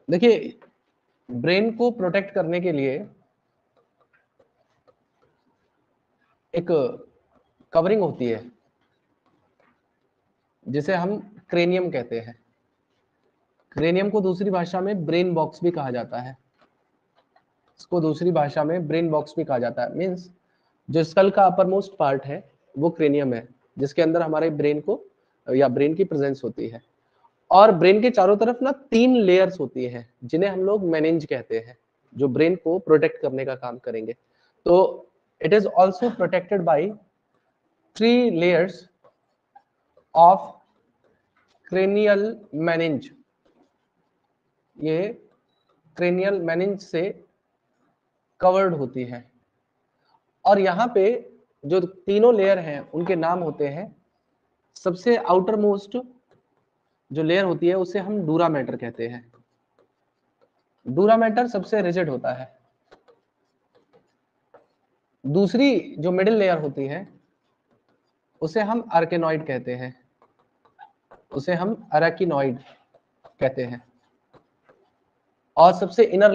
देखिए, ब्रेन को प्रोटेक्ट करने के लिए एक कवरिंग होती है जिसे हम क्रेनियम कहते हैं। क्रेनियम को दूसरी भाषा में ब्रेन बॉक्स भी कहा जाता है। इसको दूसरी भाषा में ब्रेन बॉक्स भी कहा जाता है। मीन्स जो स्कल का अपर मोस्ट पार्ट है वो क्रेनियम है, जिसके अंदर हमारे ब्रेन को या ब्रेन की प्रेजेंस होती है। और ब्रेन के चारों तरफ ना 3 लेयर्स होती हैं जिन्हें हम लोग मेनिंज कहते हैं, जो ब्रेन को प्रोटेक्ट करने का काम करेंगे। तो it is also protected by 3 layers of cranial meninges. ये क्रेनियल मेनिंज से कवर्ड होती है। और यहाँ पे जो तीनों लेयर हैं उनके नाम होते हैं, सबसे आउटर मोस्ट जो लेयर होती है उसे हम डूरा मैटर कहते हैं। डूरा मैटर सबसे रिजिड होता है। दूसरी जो मिडिल लेयर होती है उसे हम आर्केनॉइड कहते हैं, उसे हम अराकिनॉइड कहते हैं। और सबसे इनर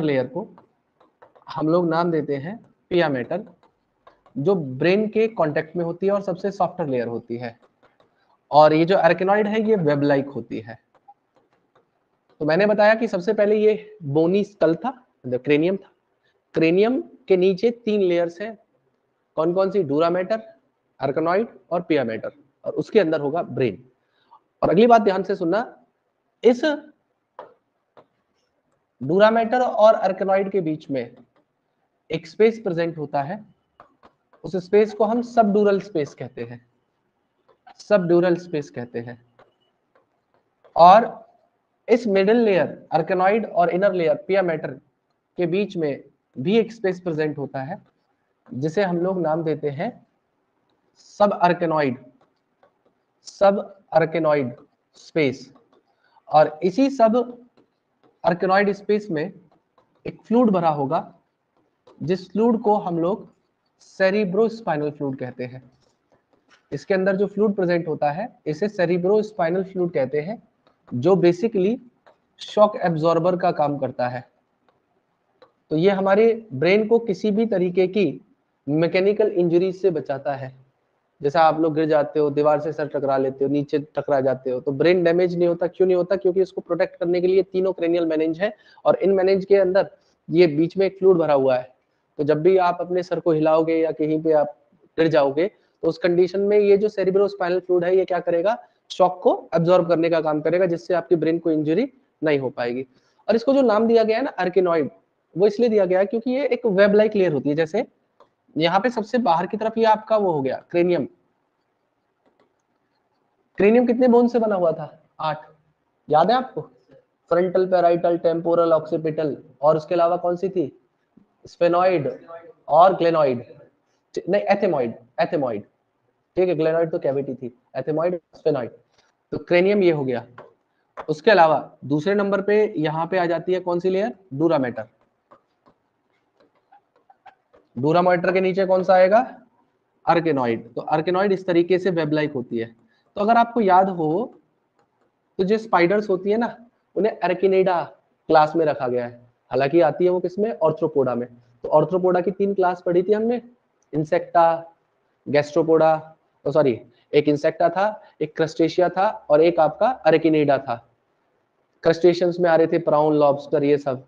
लेयर को हम लोग नाम देते हैं पिया मैटर, जो ब्रेन के कांटेक्ट में होती है और सबसे सॉफ्टर लेयर होती है। और ये जो आर्केनॉइड है ये वेब लाइक होती है। तो मैंने बताया कि सबसे पहले ये बोनी स्कल था, क्रेनियम था। क्रेनियम के नीचे 3 लेयर्स हैं, कौन कौन सी? डूरा मैटर, आर्केनॉइड और पिया मैटर, और उसके अंदर होगा ब्रेन। और अगली बात ध्यान से सुनना, इस डूरा मैटर और आर्केनॉइड के बीच में एक स्पेस प्रेजेंट होता है, उस स्पेस को हम सबड्यूरल स्पेस कहते हैं, सबड्यूरल स्पेस कहते हैं। और इस मिडिल लेयर आर्केनॉइड और इनर लेयर पिया मैटर के बीच में भी एक स्पेस प्रेजेंट होता है, जिसे हम लोग नाम देते हैं सब आर्केनॉइड स्पेस। और इसी सब आर्केनॉइड स्पेस में एक फ्लूइड भरा होगा, जिस फ्लूइड को हम लोग सेरिब्रोस्पाइनल फ्लूइड कहते हैं। इसके अंदर जो फ्लूइड प्रेजेंट होता है इसे सेरिब्रोस्पाइनल फ्लूइड कहते हैं, जो बेसिकली शॉक एब्जॉर्बर का काम करता है। तो ये हमारे ब्रेन को किसी भी तरीके की मैकेनिकल इंजरी से बचाता है। जैसा आप लोग गिर जाते हो, दीवार से सर टकरा लेते हो, नीचे टकरा जाते हो, तो ब्रेन डैमेज नहीं होता। क्यों नहीं होता? क्योंकि इसको प्रोटेक्ट करने के लिए तीनों क्रेनियल मेनिंज है, और इन मेनिंज के अंदर ये बीच में एक फ्लूइड भरा हुआ है। तो जब भी आप अपने सर को हिलाओगे या कहीं पे आप गिर जाओगे, तो उस कंडीशन में ये जो सेरिब्रोस्पाइनल फ्लूइड है ये क्या करेगा? शॉक को अब्जॉर्ब करने का काम करेगा, जिससे आपकी ब्रेन को इंजरी नहीं हो पाएगी। और इसको जो नाम दिया गया है ना आर्केनॉइड, वो इसलिए दिया गया है क्योंकि ये एक वेब लाइक लेयर होती है। जैसे यहाँ पे सबसे बाहर की तरफ ये आपका वो हो गया क्रेनियम। क्रेनियम कितने बोन से बना हुआ था? 8। याद है आपको? फ्रंटल, पैराइटल, टेम्पोरल, ऑक्सीपिटल, और उसके अलावा कौन सी थी? स्फेनॉइड और ग्लेनॉइड, नहीं एथेमॉइड। ठीक है, ग्लेनॉइड तो कैविटी थी, एथेमॉइड, स्फेनॉइड। तो क्रेनियम ये हो गया। उसके अलावा दूसरे नंबर पे यहाँ पे आ जाती है कौन सी लेयर? डूरा मैटर। डूरा मैटर के नीचे कौन सा आएगा? आर्केनॉइड। तो आर्केनॉइड इस तरीके से वेब लाइक होती है। तो अगर आपको याद हो तो जो स्पाइडर्स होती है ना, उन्हें अर्किनेडा क्लास में रखा गया है। हालांकि आती है वो किसमें? ऑर्थ्रोपोडा में। तो ऑर्थ्रोपोडा की 3 क्लास पढ़ी थी हमने, इंसेक्टा, गैस्ट्रोपोडा, तो सॉरी, एक इंसेक्टा था, एक क्रस्टेशिया था, और एक आपका अर्किनेडा था। क्रस्टेशियंस में आ रहे थे प्राउन, लॉबस्टर, ये सब।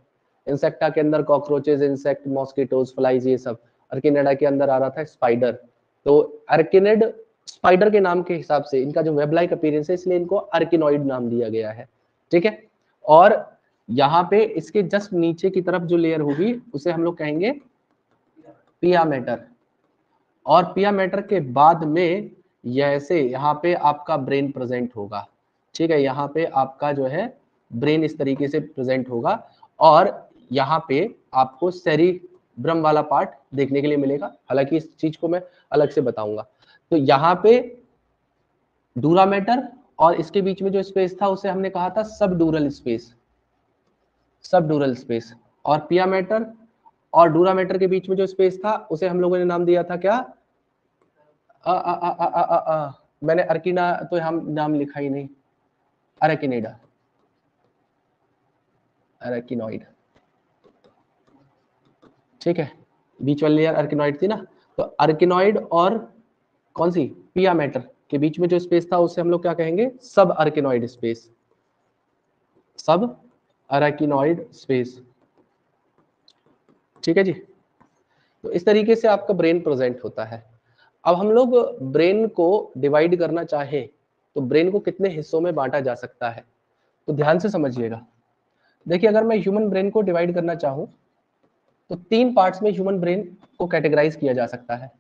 इंसेक्टा के अंदर कॉकरोचेस, इंसेक्ट, मॉस्किटोज, फ्लाइज, ये सब। अर्किनेडा के अंदर आ रहा था स्पाइडर। तो अर्किनेड स्पाइडर के नाम के हिसाब से इनका जो वेब लाइक अपीयरेंस है, इसलिए इनको अर्किनॉइड नाम दिया गया है। ठीक है। और यहाँ पे इसके जस्ट नीचे की तरफ जो लेयर होगी उसे हम लोग कहेंगे पिया मैटर। और पिया मैटर के बाद में ऐसे यहाँ पे आपका ब्रेन प्रेजेंट होगा। ठीक है, यहाँ पे आपका जो है ब्रेन इस तरीके से प्रेजेंट होगा, और यहाँ पे आपको सेरिब्रम वाला पार्ट देखने के लिए मिलेगा। हालांकि इस चीज को मैं अलग से बताऊंगा। तो यहाँ पे डूरा मैटर और इसके बीच में जो स्पेस था उसे हमने कहा था सबड्यूरल स्पेस। और पिया मैटर और डूरा मैटर के बीच में जो स्पेस था उसे हम लोगों ने नाम दिया था क्या? मैंने अर्किना तो हम नाम लिखा ही नहीं, अरेकिनेडा। अरेकिनॉइड, ठीक है, बीच वाली लेयर अरेकिनॉइड थी ना, तो अरेकिनॉइड और कौन सी पिया मैटर के बीच में जो स्पेस था उसे हम लोग क्या कहेंगे, सब अरेकिनॉइड स्पेस, सब अरेकिनॉइड स्पेस, ठीक है जी। तो इस तरीके से आपका ब्रेन प्रेजेंट होता है। अब हम लोग ब्रेन को डिवाइड करना चाहें तो ब्रेन को कितने हिस्सों में बांटा जा सकता है, तो ध्यान से समझिएगा। देखिए अगर मैं ह्यूमन ब्रेन को डिवाइड करना चाहूं तो 3 पार्ट्स में ह्यूमन ब्रेन को कैटेगराइज किया जा सकता है।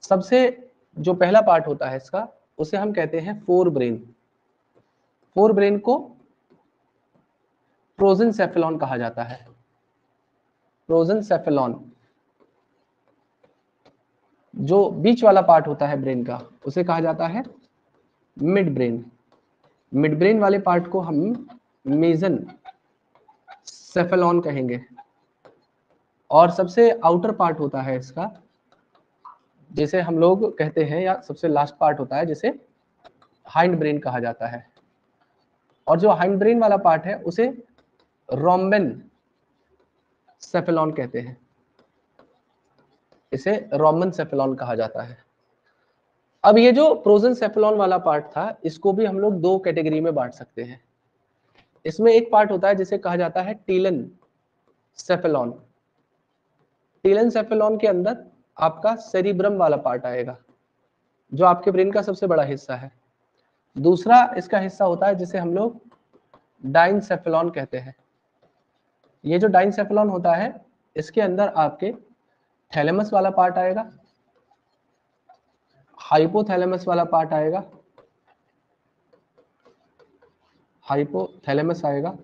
सबसे जो पहला पार्ट होता है इसका, उसे हम कहते हैं फोर ब्रेन। फोर ब्रेन को प्रोजेंसेफेलॉन कहा जाता है, प्रोजेंसेफेलॉन। जो बीच वाला पार्ट होता है ब्रेन का उसे कहा जाता है मिड ब्रेन। मिड ब्रेन वाले पार्ट को हम मेजन सेफेलॉन कहेंगे। और सबसे आउटर पार्ट होता है इसका, जिसे हम लोग कहते हैं, या सबसे लास्ट पार्ट होता है जिसे हाइंड ब्रेन कहा जाता है। और जो हाइंड ब्रेन वाला पार्ट है उसे रोम्बन सेफेलॉन कहते हैं, इसे रोमन सेफेलॉन कहा जाता है। अब ये जो प्रोजेंसेफेलॉन वाला पार्ट था इसको भी हम लोग 2 कैटेगरी में बांट सकते हैं। इसमें एक पार्ट होता है जिसे कहा जाता है टीलन सेफेलॉन। टीलन सेफेलॉन के अंदर आपका सेरिब्रम वाला पार्ट आएगा, जो आपके ब्रेन का सबसे बड़ा हिस्सा है। दूसरा इसका हिस्सा होता है जिसे हम लोग डाइनसेफेलॉन कहते हैं। ये जो डाइनसेफेलॉन होता है इसके अंदर आपके थैलेमस वाला पार्ट आएगा, हाइपोथैलेमस वाला पार्ट आएगा, हाइपोथैलेमस आएगा,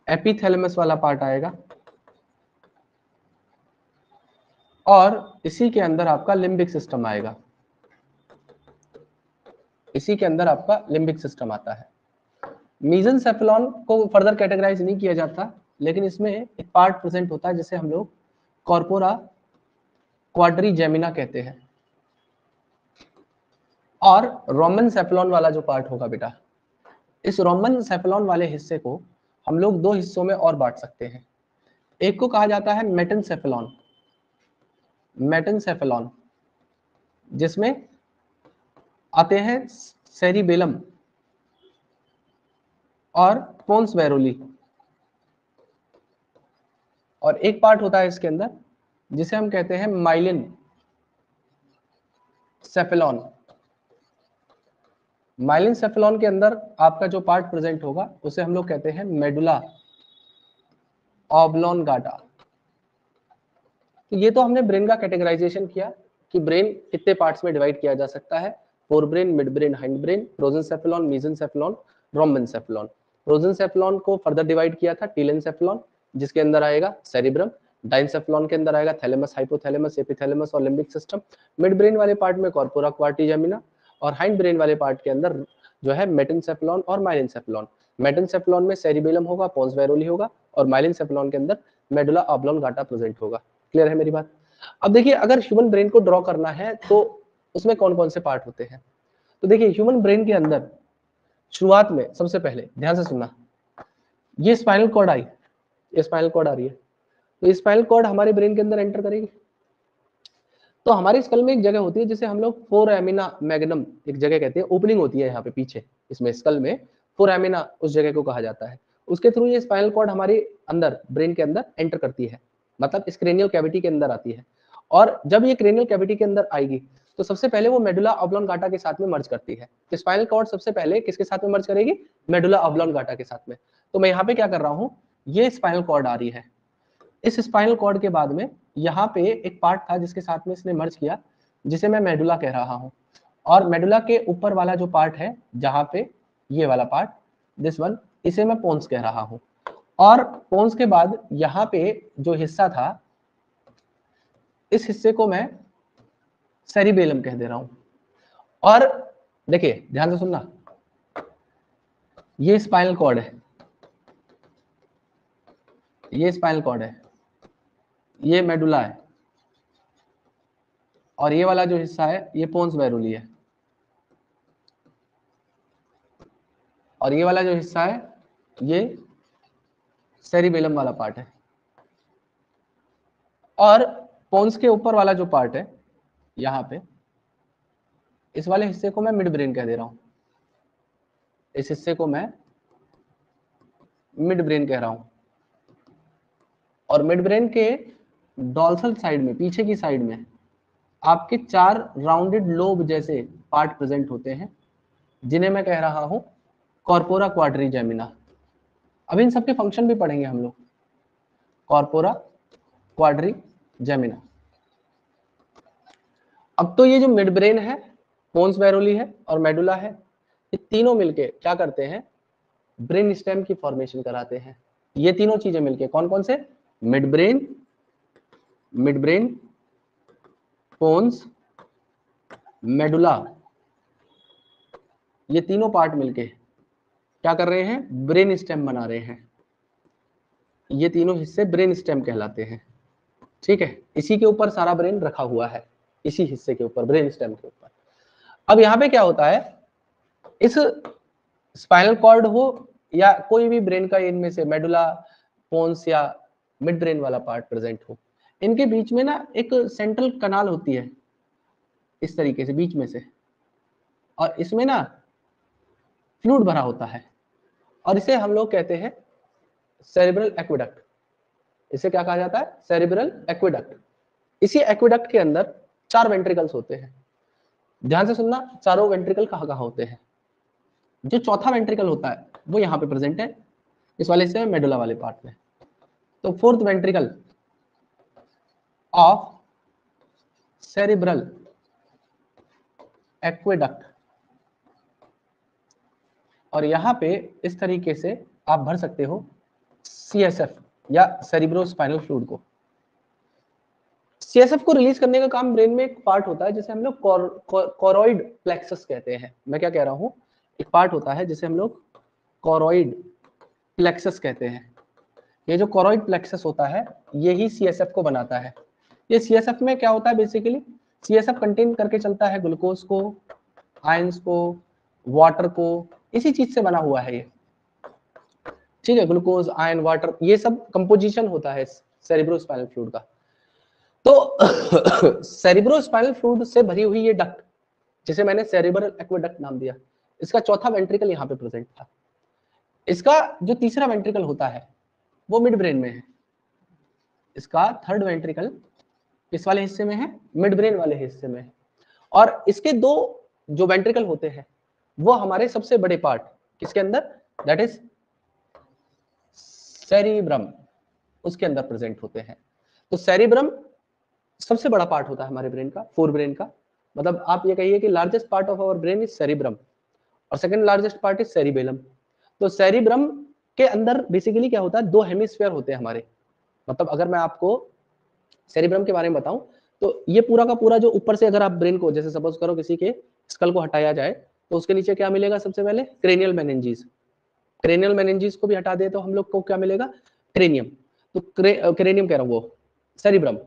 एपिथैलेमस वाला पार्ट आएगा, और इसी के अंदर आपका लिम्बिक सिस्टम आएगा। इसी के अंदर आपका लिम्बिक सिस्टम आता है। मीजनसेफेलॉन को फर्दर कैटेगराइज नहीं किया जाता, लेकिन इसमें एक पार्ट प्रेजेंट होता है जिसे हम लोग कॉर्पोरा क्वाड्रिजेमिना कहते हैं। और रोमन सेफेलॉन वाला जो पार्ट होगा बेटा, इस रोमन सेफेलॉन वाले हिस्से को हम लोग 2 हिस्सों में और बांट सकते हैं। एक को कहा जाता है मेटेनसेफेलॉन, मेटेनसेफेलॉन, जिसमें आते हैं सेरिबेलम और पोन्स वेरोली। और एक पार्ट होता है इसके अंदर जिसे हम कहते हैं माइलिन सेफेलॉन। माइलिन सेफेलॉन के अंदर आपका जो पार्ट प्रेजेंट होगा उसे हम लोग कहते हैं मेडुला ऑब्लोंगाटा। तो ये तो हमने ब्रेन का कैटेगराइजेशन किया कि ब्रेन कितने पार्ट्स में डिवाइड किया जा सकता है। Forebrain, midbrain, hindbrain, prosencephalon, mesencephalon, rhombencephalon. Prosencephalon को फर्दर डिवाइड किया था टीलेनसेफेलॉन, जिसके अंदर आएगा सेरिब्रम। डाइनसेफेलॉन के अंदर आएगा थैलेमस, हाइपोथैलेमस, एपिथैलेमस और लिम्बिक सिस्टम। मिड ब्रेन वाले पार्ट में कॉर्पोरा क्वाड्रिजेमिना, और हाइंड ब्रेन वाले पार्ट के अंदर जो है मेटेनसेफेलॉन और माइलिनसेफेलॉन। मेटेनसेफेलॉन में सेरिबेलम होगा, पोन्स वेरोली होगा, और माइलिनसेफेलॉन के अंदर मेडुला ऑब्लोंगाटा प्रेजेंट होगा। क्लियर है मेरी बात? अब देखिए अगर ह्यूमन ब्रेन को ड्रॉ करना है तो उसमें कौन कौन से पार्ट होते हैं। तो देखिए ह्यूमन ब्रेन के अंदर शुरुआत में सबसे पहले ध्यान से सुनना, ये स्पाइनल कॉर्ड आई, ये स्पाइनल कॉर्ड आ रही है, तो स्पाइनल कॉर्ड हमारे ब्रेन के अंदर एंटर करेगी। तो हमारे स्कल में एक जगह होती है जिसे हम लोग फोरैमिना मैग्नम एक जगह कहते हैं, ओपनिंग होती है यहाँ पे पीछे इसमें स्कल में, फोरैमिना उस जगह को कहा जाता है। उसके थ्रू ये स्पाइनल कॉर्ड हमारे अंदर ब्रेन के अंदर एंटर करती है, मतलब इस क्रेनियल कैविटी के अंदर आती है। और जब ये क्रेनियल कैविटी के अंदर आएगी तो सबसे पहले वो मेडुला ऑब्लोंगाटा के साथ में मर्ज करती है। तो स्पाइनल कॉर्ड सबसे पहले किसके साथ में मर्ज करेगी? मेडुला ऑब्लोंगाटा के साथ में। तो मैं यहाँ पे क्या कर रहा हूँ, ये स्पाइनल कॉर्ड आ रही है। इस स्पाइनल कॉर्ड के बाद में यहाँ पे एक पार्ट था जिसके साथ में इसने मर्ज किया, जिसे मैं मेडुला कह रहा हूँ। और मेडुला के ऊपर वाला जो पार्ट है, जहाँ पे ये वाला पार्ट, दिस वन, इसे मैं पोन्स कह रहा हूँ। और पोन्स के बाद यहाँ पे जो हिस्सा था, इस हिस्से को मैं सेरिबेलम कह दे रहा हूँ। और देखिए ध्यान से सुनना, ये स्पाइनल कॉर्ड है, ये स्पाइनल कॉर्ड है, ये मेडुला है, और ये वाला जो हिस्सा है ये पोन्स वेरुली है, और ये वाला जो हिस्सा है ये सेरिबेलम वाला पार्ट है, और पोन्स के ऊपर वाला जो पार्ट है यहाँ पे, इस वाले हिस्से को मैं मिड ब्रेन कह दे रहा हूं, इस हिस्से को मैं मिड ब्रेन कह रहा हूं। और मिड ब्रेन के डॉर्सल साइड में, पीछे की साइड में आपके 4 राउंडेड लोब जैसे पार्ट प्रेजेंट होते हैं, जिन्हें मैं कह रहा हूं कॉर्पोरा क्वाड्रिजेमिना। अब इन सबके फंक्शन भी पढ़ेंगे हम लोग, कॉर्पोरा क्वाड्रिजेमिना। अब तो ये जो मिड ब्रेन है, पोन्स बैरोली है और मेडुला है, ये तीनों मिलके क्या करते हैं, ब्रेन स्टेम की फॉर्मेशन कराते हैं। ये तीनों चीजें मिलके, कौन कौन से, मिड ब्रेन, पोन्स, मेडुला, ये तीनों पार्ट मिलके क्या कर रहे हैं, ब्रेन स्टेम बना रहे हैं। ये तीनों हिस्से ब्रेन स्टेम कहलाते हैं, ठीक है। इसी के ऊपर सारा ब्रेन रखा हुआ है, इसी हिस्से के ऊपर, ब्रेन स्टेम के ऊपर। अब यहाँ पे क्या होता है, इस स्पाइनल कॉर्ड हो या कोई भी ब्रेन का इनमें से मेडुला, पोन्स या मिड ब्रेन वाला पार्ट प्रेजेंट हो, इनके बीच में ना एक सेंट्रल कनाल होती है, इस तरीके से बीच में से, और इसमें ना फ्लूइड भरा होता है, और इसे हम लोग कहते हैं सेरिब्रल एक्वेडक्ट। इसे क्या कहा जाता है, सेरिब्रल एक्वेडक्ट। इसी एक्वेडक्ट के अंदर 4 वेंट्रिकल्स होते हैं। ध्यान से सुनना, चारों वेंट्रिकल कहाँ कहाँ होते हैं। जो चौथा वेंट्रिकल होता है वो यहाँ पे प्रेजेंट है, इस वाले से मेडुला वाले पार्ट में। तो 4th ventricle of cerebral aqueduct, और यहाँ पे इस तरीके से आप भर सकते हो CSF या सेरिब्रोस्पाइनल फ्लूइड को। CSF को रिलीज करने का काम ब्रेन में एक पार्ट होता है जिसे हम लोग कोरोइड प्लेक्सस कहते हैं। मैं क्या कह रहा हूँ, एक पार्ट होता है जिसे हम लोग कोरोइड प्लेक्सस कहते हैं। ये जो कोरोइड प्लेक्सस होता है यही CSF को बनाता है। ये CSF में क्या होता है, बेसिकली CSF कंटेन करके चलता है ग्लूकोज को, आयंस को, वाटर को, इसी चीज से बना हुआ है ये, ठीक है। ग्लूकोज, आयन, वाटर, ये सब कंपोजिशन होता है सेरिब्रोस्पाइनल फ्लूइड का। तो सेरिब्रोस्पाइनल फ्लूइड से भरी हुई ये डक्ट, जिसे मैंने सेरिब्रल एक्वेडक्ट नाम दिया, इसका चौथा वेंट्रिकल यहाँ पे प्रेजेंट था। इसका जो तीसरा वेंट्रिकल होता है वो मिड ब्रेन में है, इसका 3rd वेंट्रिकल इस वाले हिस्से में है, मिड ब्रेन वाले हिस्से में है। और इसके 2 जो वेंट्रिकल होते हैं वो हमारे सबसे बड़े पार्ट किसके अंदर, दैट इज सेरिब्रम, उसके अंदर प्रेजेंट होते हैं। तो सेरिब्रम सबसे बड़ा पार्ट होता है हमारे ब्रेन का, फोर ब्रेन का। मतलब आप ये कहिए कि largest part of our brain is cerebrum और second largest part is cerebellum. तो सेरिब्रम के अंदर बेसिकली क्या होता है, 2 हेमिस्फीयर होते हैं हमारे। मतलब अगर मैं आपको सेरिब्रम के बारे में बताऊं तो ये पूरा का पूरा जो ऊपर से, अगर आप ब्रेन को जैसे सपोज करो किसी के स्कल को हटाया जाए तो उसके नीचे क्या मिलेगा, सबसे पहले क्रेनियल मेनिंजीज। क्रेनियल मेनिंजीज को भी हटा दे तो हम लोग को क्या मिलेगा, क्रेनियम। तो क्रेनियम कह रहा हूँ, वो सेरिब्रम।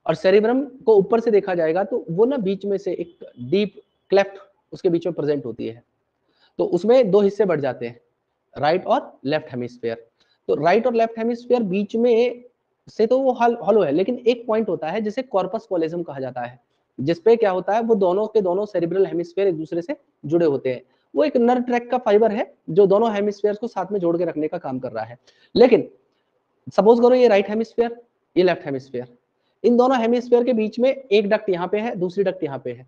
और सेरिब्रम को ऊपर से देखा जाएगा तो वो ना बीच में से एक डीप क्लेफ्ट उसके बीच में प्रेजेंट होती है। तो उसमें 2 हिस्से बढ़ जाते हैं, राइट और लेफ्ट हेमिस्फीयर। तो राइट और लेफ्ट हेमिस्फीयर बीच में से तो वो हॉलो है, लेकिन एक पॉइंट होता है जिसे कॉर्पस कॉलेजम कहा जाता है, जिसपे क्या होता है, वो दोनों के दोनों सेरिब्रल हेमिस्फीयर एक दूसरे से जुड़े होते हैं। वो एक नर्व ट्रैक का फाइबर है जो दोनों हेमिस्फीयर को साथ में जोड़ के रखने का काम कर रहा है। लेकिन सपोज करो ये राइट हेमिस्फीयर, ये लेफ्ट हेमिस्फीयर, इन दोनों हेमिस्फीयर के बीच में एक डक्ट यहाँ पे है, दूसरी डक्ट यहाँ पे है।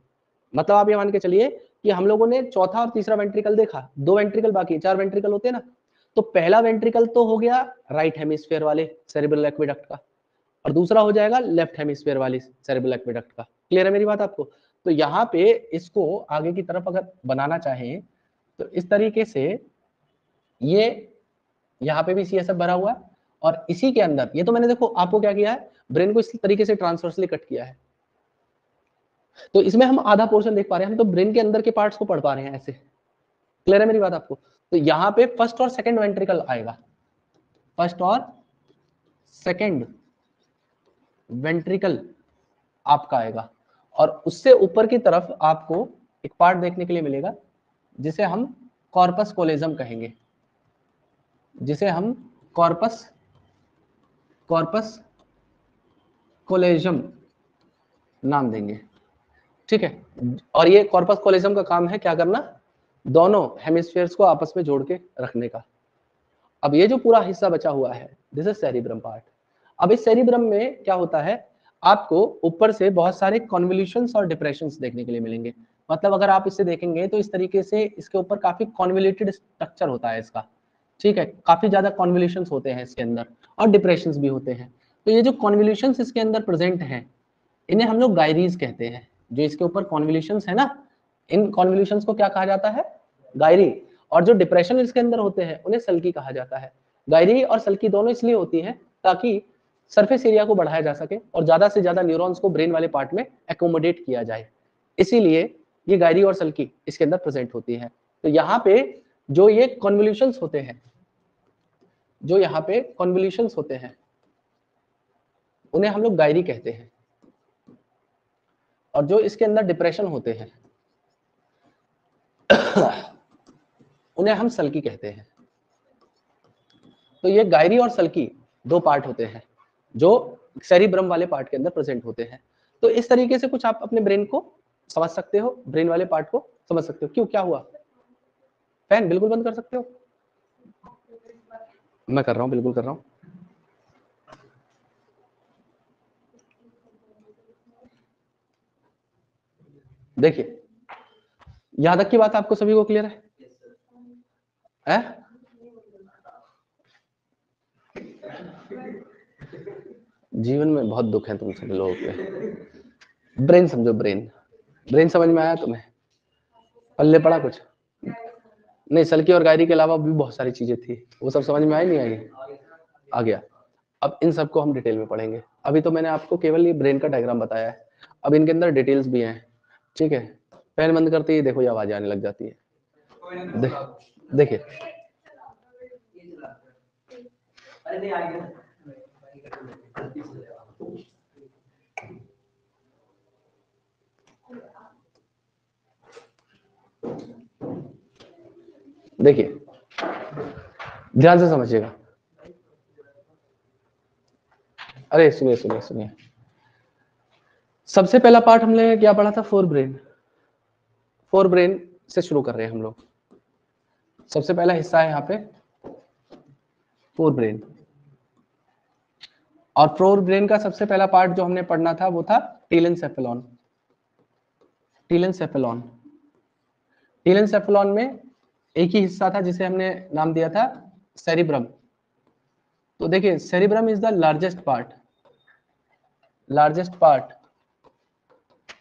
मतलब आप ये मान के चलिए कि हम लोगों ने चौथा और तीसरा वेंट्रिकल देखा, 2 वेंट्रिकल बाकी, 4 वेंट्रिकल होते हैं ना। तो पहला वेंट्रिकल तो हो गया राइट हेमिस्फीयर वाले सेरिब्रल एक्वेडक्ट का, और दूसरा हो जाएगा लेफ्ट हेमिस्फीयर वाली सेरिब्रल एक्वेडक्ट का। क्लियर है मेरी बात आपको? तो यहाँ पे इसको आगे की तरफ अगर बनाना चाहें तो इस तरीके से ये यहाँ पे भी CSF भरा हुआ है, और इसी के अंदर ये तो मैंने देखो आपको क्या किया है, ब्रेन को इस तरीके से ट्रांसवर्सली कट किया है। तो इसमें हम आधा पोर्शन देख पा रहे हैं, हम तो ब्रेन के अंदर के पार्ट्स को पढ़ पा रहे हैं ऐसे। क्लियर है मेरी बात आपको? तो यहाँ पे फर्स्ट और सेकंड वेंट्रिकल आएगा, फर्स्ट और सेकंड वेंट्रिकल आपका आएगा, और उससे ऊपर की तरफ आपको एक पार्ट देखने के लिए मिलेगा जिसे हम कॉर्पस कोलेजम कहेंगे, जिसे हम कॉर्पस कॉर्पस कोलेजम नाम देंगे, ठीक है। और ये कॉर्पस कोलेजम का काम है क्या करना, दोनों हेमिस्फीयर्स को आपस में जोड़ के रखने का। अब ये जो पूरा हिस्सा बचा हुआ है, दिस इज सेरिब्रम पार्ट। अब इस सेरिब्रम में क्या होता है, आपको ऊपर से बहुत सारे कॉन्वोल्यूशंस और डिप्रेशंस देखने के लिए मिलेंगे। मतलब अगर आप इसे देखेंगे तो इस तरीके से इसके ऊपर काफी कॉन्वोल्यूटेड स्ट्रक्चर होता है इसका, ठीक है। काफी ज्यादा कॉन्वोल्यूशंस होते हैं इसके अंदर और डिप्रेशंस भी होते हैं। तो ये जो कॉन्वोल्यूशंस इसके अंदर प्रेजेंट हैं, इन्हें हम लोग गायरीज कहते हैं। जो इसके ऊपर कॉन्वोल्यूशंस है ना, इन कॉन्वोल्यूशंस को क्या कहा जाता है, गायरी। और जो डिप्रेशन इसके अंदर होते हैं उन्हें सल्की कहा जाता है। गायरी और सल्की दोनों इसलिए होती है ताकि सरफेस एरिया को बढ़ाया जा सके और ज्यादा से ज्यादा न्यूरॉन्स को ब्रेन वाले पार्ट में एकोमोडेट किया जाए, इसीलिए ये गायरी और सल्की इसके अंदर प्रेजेंट होती है। तो यहाँ पे जो ये कॉन्वोल्यूशंस होते हैं, जो यहाँ पे कॉन्वोल्यूशंस होते हैं उन्हें हम लोग गायरी कहते हैं, और जो इसके अंदर डिप्रेशन होते हैं उन्हें हम सल्की कहते हैं। तो ये गायरी और सल्की दो पार्ट होते हैं जो सेरिब्रम वाले पार्ट के अंदर प्रेजेंट होते हैं। तो इस तरीके से कुछ आप अपने ब्रेन को समझ सकते हो, ब्रेन वाले पार्ट को समझ सकते हो। क्यों, क्या हुआ? फैन बिल्कुल बंद कर सकते हो, मैं कर रहा हूं, बिल्कुल कर रहा हूं। देखिए, यहां तक की बात आपको सभी को क्लियर है? जीवन में बहुत दुख है तुम सब लोगों के। ब्रेन समझो, ब्रेन ब्रेन समझ में आया तुम्हें? पल्ले पड़ा कुछ नहीं? सल्की और गायरी के अलावा भी बहुत सारी चीजें थी, वो सब समझ में आई नहीं आई? आ गया। अब इन सबको हम डिटेल में पढ़ेंगे। अभी तो मैंने आपको केवल ये ब्रेन का डायग्राम बताया है, अब इनके अंदर डिटेल्स भी हैं, ठीक है। फैन बंद करते ही देखो ये आवाज आने लग जाती है। देखिए देखिए, ध्यान से समझिएगा। अरे सुनिए सुनिए सुनिए, सबसे पहला पार्ट हमने क्या पढ़ा था? Fore brain. फोर ब्रेन से शुरू कर रहे हैं हम लोग। सबसे पहला हिस्सा है यहाँ पे फोर ब्रेन, और फोर ब्रेन का सबसे पहला पार्ट जो हमने पढ़ना था वो था टीलेंसेफेलॉन। टीलेंसेफेलॉन, टीलेंसेफेलॉन में एक ही हिस्सा था जिसे हमने नाम दिया था सेरिब्रम। तो देखिए, cerebrum is the largest part